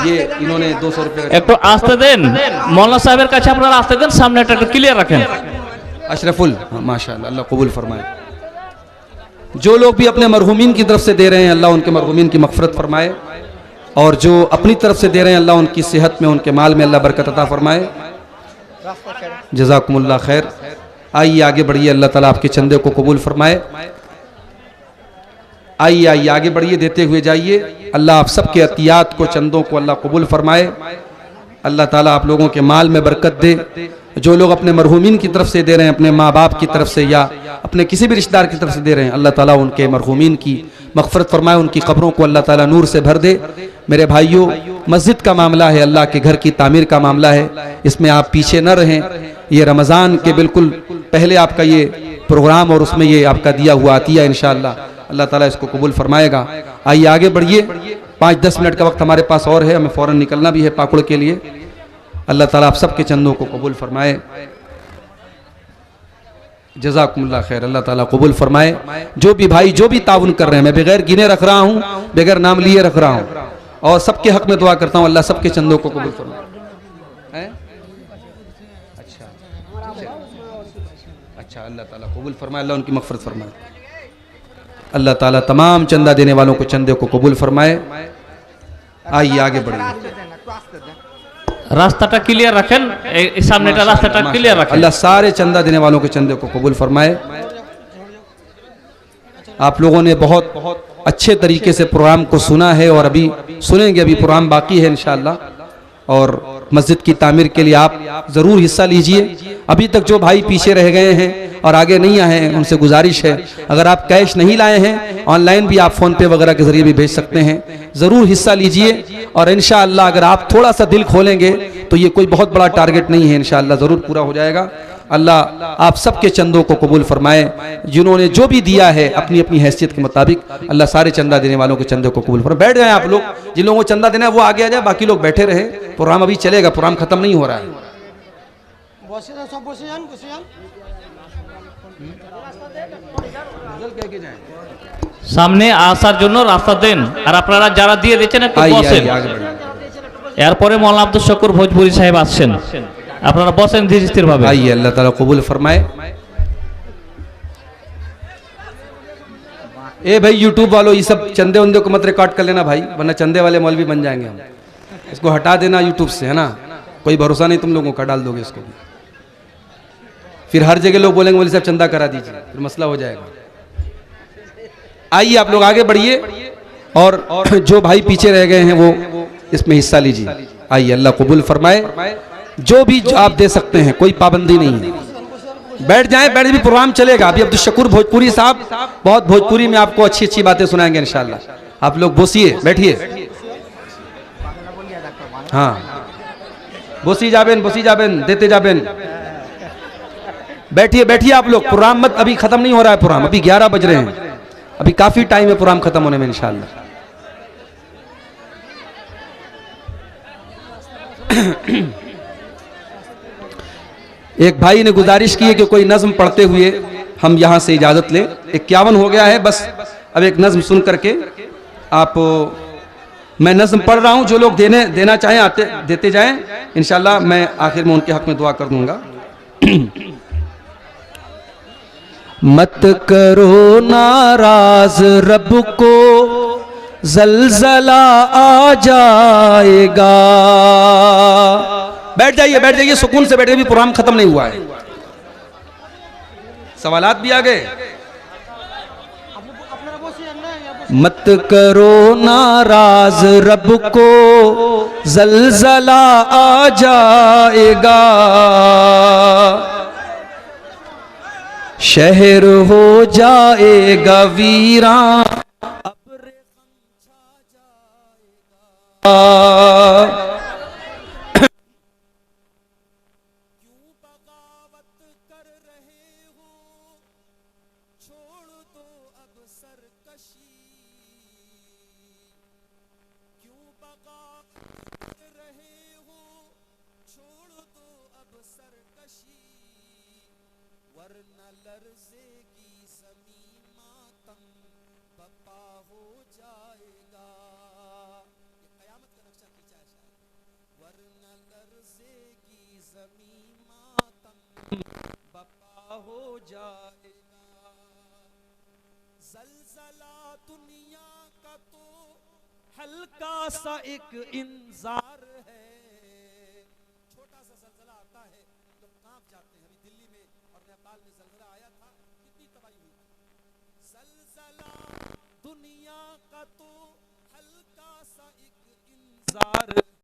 ये इन्होंने 200 रुपये। एक तो आस्ते देन, मौलाना साहब का चापड़ा आस्ते देन, सामने टैटू क्लियर रखें। अशरफुल, माशाअल्लाह, अल्लाह कबूल फरमाए। जो लोग भी अपने मरहूमीन की तरफ से दे रहे हैं, अल्लाह उनके मरहूमीन की मग़फ़िरत फरमाए, और जो अपनी तरफ से दे रहे हैं, अल्लाह उनकी सेहत में, उनके माल में अल्लाह बरकत अता फरमाए। जज़ाकुमुल्लाह खैर। आइए आगे बढ़िए, अल्लाह ताला आपके चंदे को कबूल फरमाए। आइए आइए आगे बढ़िए, देते हुए जाइए। अल्लाह आप सबके अतियात को, चंदों को अल्लाह कबूल फरमाए। अल्लाह ताला आप लोगों के माल में बरकत दे। जो लोग अपने मरहूमीन की तरफ से दे रहे हैं, अपने माँ बाप की तरफ से या अपने किसी भी रिश्तेदार की तरफ से दे रहे हैं, अल्लाह ताला उनके मरहूमीन की मग़फ़िरत फरमाए, उनकी कब्रों को अल्लाह ताला नूर से भर दे। मेरे भाइयों, मस्जिद का मामला है, अल्लाह के घर की तामीर का मामला है, इसमें आप पीछे न रहें। ये रमज़ान के बिल्कुल पहले आपका ये प्रोग्राम और उसमें ये आपका दिया हुआ अतिया इंशाअल्लाह अल्लाह ताला इसको कबूल फरमाएगा। आइए आगे बढ़िए, 5-10 मिनट का वक्त हमारे पास और है, हमें फ़ौरन निकलना भी है पाकुड़ के लिए। अल्लाह ताला आप सबके चंदों को कबूल फरमाए। जज़ाकुमुल्लाह खैर, अल्लाह ताला कबूल फरमाए। जो भी भाई जो भी ताउन कर रहे हैं, मैं बगैर गिने रख रहा हूँ, बगैर नाम लिए रख रहा हूँ, और सबके हक में दुआ करता हूँ, अल्लाह सबके चंदों को कबूल फरमाए। अच्छा अच्छा, अल्लाह ताला कबूल फरमाए, अल्लाह उनकी मग़फ़िरत फरमाए। अल्लाह ताला तमाम चंदा देने वालों को चंदे को कबूल फरमाए। आइए आगे बढ़िए, रास्ताটা क्लियर रखें, सामनेটা রাস্তাটা क्लियर रखें। अल्लाह सारे चंदा देने वालों के चंदे को कबूल फरमाए। आप लोगों ने बहुत अच्छे तरीके से प्रोग्राम को सुना है और अभी सुनेंगे, अभी प्रोग्राम बाकी है इंशाअल्लाह। और मस्जिद की तामीर के लिए आप ज़रूर हिस्सा लीजिए। अभी तक जो भाई पीछे रह गए हैं और आगे नहीं आए हैं, उनसे गुजारिश है, अगर आप कैश नहीं लाए हैं, ऑनलाइन भी आप फ़ोन पे वगैरह के ज़रिए भी भेज सकते हैं। ज़रूर हिस्सा लीजिए और इंशाअल्लाह अगर आप थोड़ा सा दिल खोलेंगे तो ये कोई बहुत बड़ा टारगेट नहीं है, इंशाअल्लाह ज़रूर पूरा हो जाएगा। अल्लाह आप सबके चंदों को कबूल फरमाए। जिन्होंने जो भी दिया है अपनी अपनी हैसियत के मुताबिक, अल्लाह सारे चंदा देने वालों के चंदे को कबूल फरमाए। बैठ जाएं आप लोग, जिन लोगों को चंदा देना है वो आगे आ जाए, बाकी लोग बैठे रहे। प्रोग्राम अभी चलेगा, प्रोग्राम खत्म नहीं हो रहा है। সামনে আসার জন্য রাস্তা দেন, আর আপনারা যারা দিয়ে দিচ্ছেন একটু বসেন। এরপরে মৌলানা আব্দুল শকুর ভোজপুরি সাহেব আসছেন, আপনারা বসেন ধীরে স্থির ভাবে। आइए, अल्लाह ताला कबूल फरमाए। ए भाई यूट्यूब वालों, ये सब चंदे वंदे को मत रिकॉर्ड कर लेना भाई, वरना चंदे वाले मौलवी बन जाएंगे हम। इसको हटा देना यूट्यूब से, है ना, कोई भरोसा नहीं तुम लोगों का, डाल दोगे इसको, फिर हर जगह लोग बोलेंगे मौलवी साहब चंदा करा दीजिए, फिर मसला हो जाएगा। आइए आप लोग आगे बढ़िए और जो भाई पीछे रह गए हैं वो इसमें हिस्सा लीजिए। आइए, अल्लाह कबूल फरमाए। जो भी आप दे सकते हैं, कोई पाबंदी नहीं है। बैठ जाएं, बैठ भी प्रोग्राम चलेगा। अभी अब्दुल शकूर भोजपुरी साहब बहुत भोजपुरी में आपको अच्छी अच्छी बातें सुनाएंगे इंशाअल्लाह। आप लोग बसिए, बैठिए। हाँ, बसी जाबेन देते जाबेन। बैठिए बैठिए आप लोग, प्रोग्राम मत, अभी खत्म नहीं हो रहा है प्रोग्राम, अभी 11 बज रहे हैं, अभी काफी टाइम है प्रोग्राम खत्म होने में इंशाअल्लाह। एक भाई ने गुजारिश की है कि कोई नज्म पढ़ते हुए हम यहाँ से इजाज़त लें। 51 हो गया है, बस अब एक नज्म सुन करके आप, मैं नज्म पढ़ रहा हूँ, जो लोग देना चाहें आते देते जाएं इंशाअल्लाह। मैं आखिर में उनके हक में दुआ कर दूंगा। मत करो नाराज रब को, जलजला आ जाएगा। बैठ जाइए सुकून से बैठे, भी प्रोग्राम खत्म नहीं हुआ है, सवालात भी आ गए। मत करो नाराज रब को, जलजला आ जाएगा। शहर हो जाएगा वीरान, सरकशी, वरना लर्जेगी ज़मीन मातम बपा हो जाएगा। ये क़यामत का नक्शा खींचा है शायद। वरना लर्जेगी ज़मीन मातम बपा हो जाएगा। ज़लज़ला दुनिया का तो हल्का सा एक इंजार है। छोटा सा ज़लज़ला आता है, लोग कांप जाते हैं। अभी दिल्ली में और नेपाल में ज़लज़ला आया था, कितनी तबाही हुई। ज़लज़ला दुनिया का तो हल्का सा एक इंजार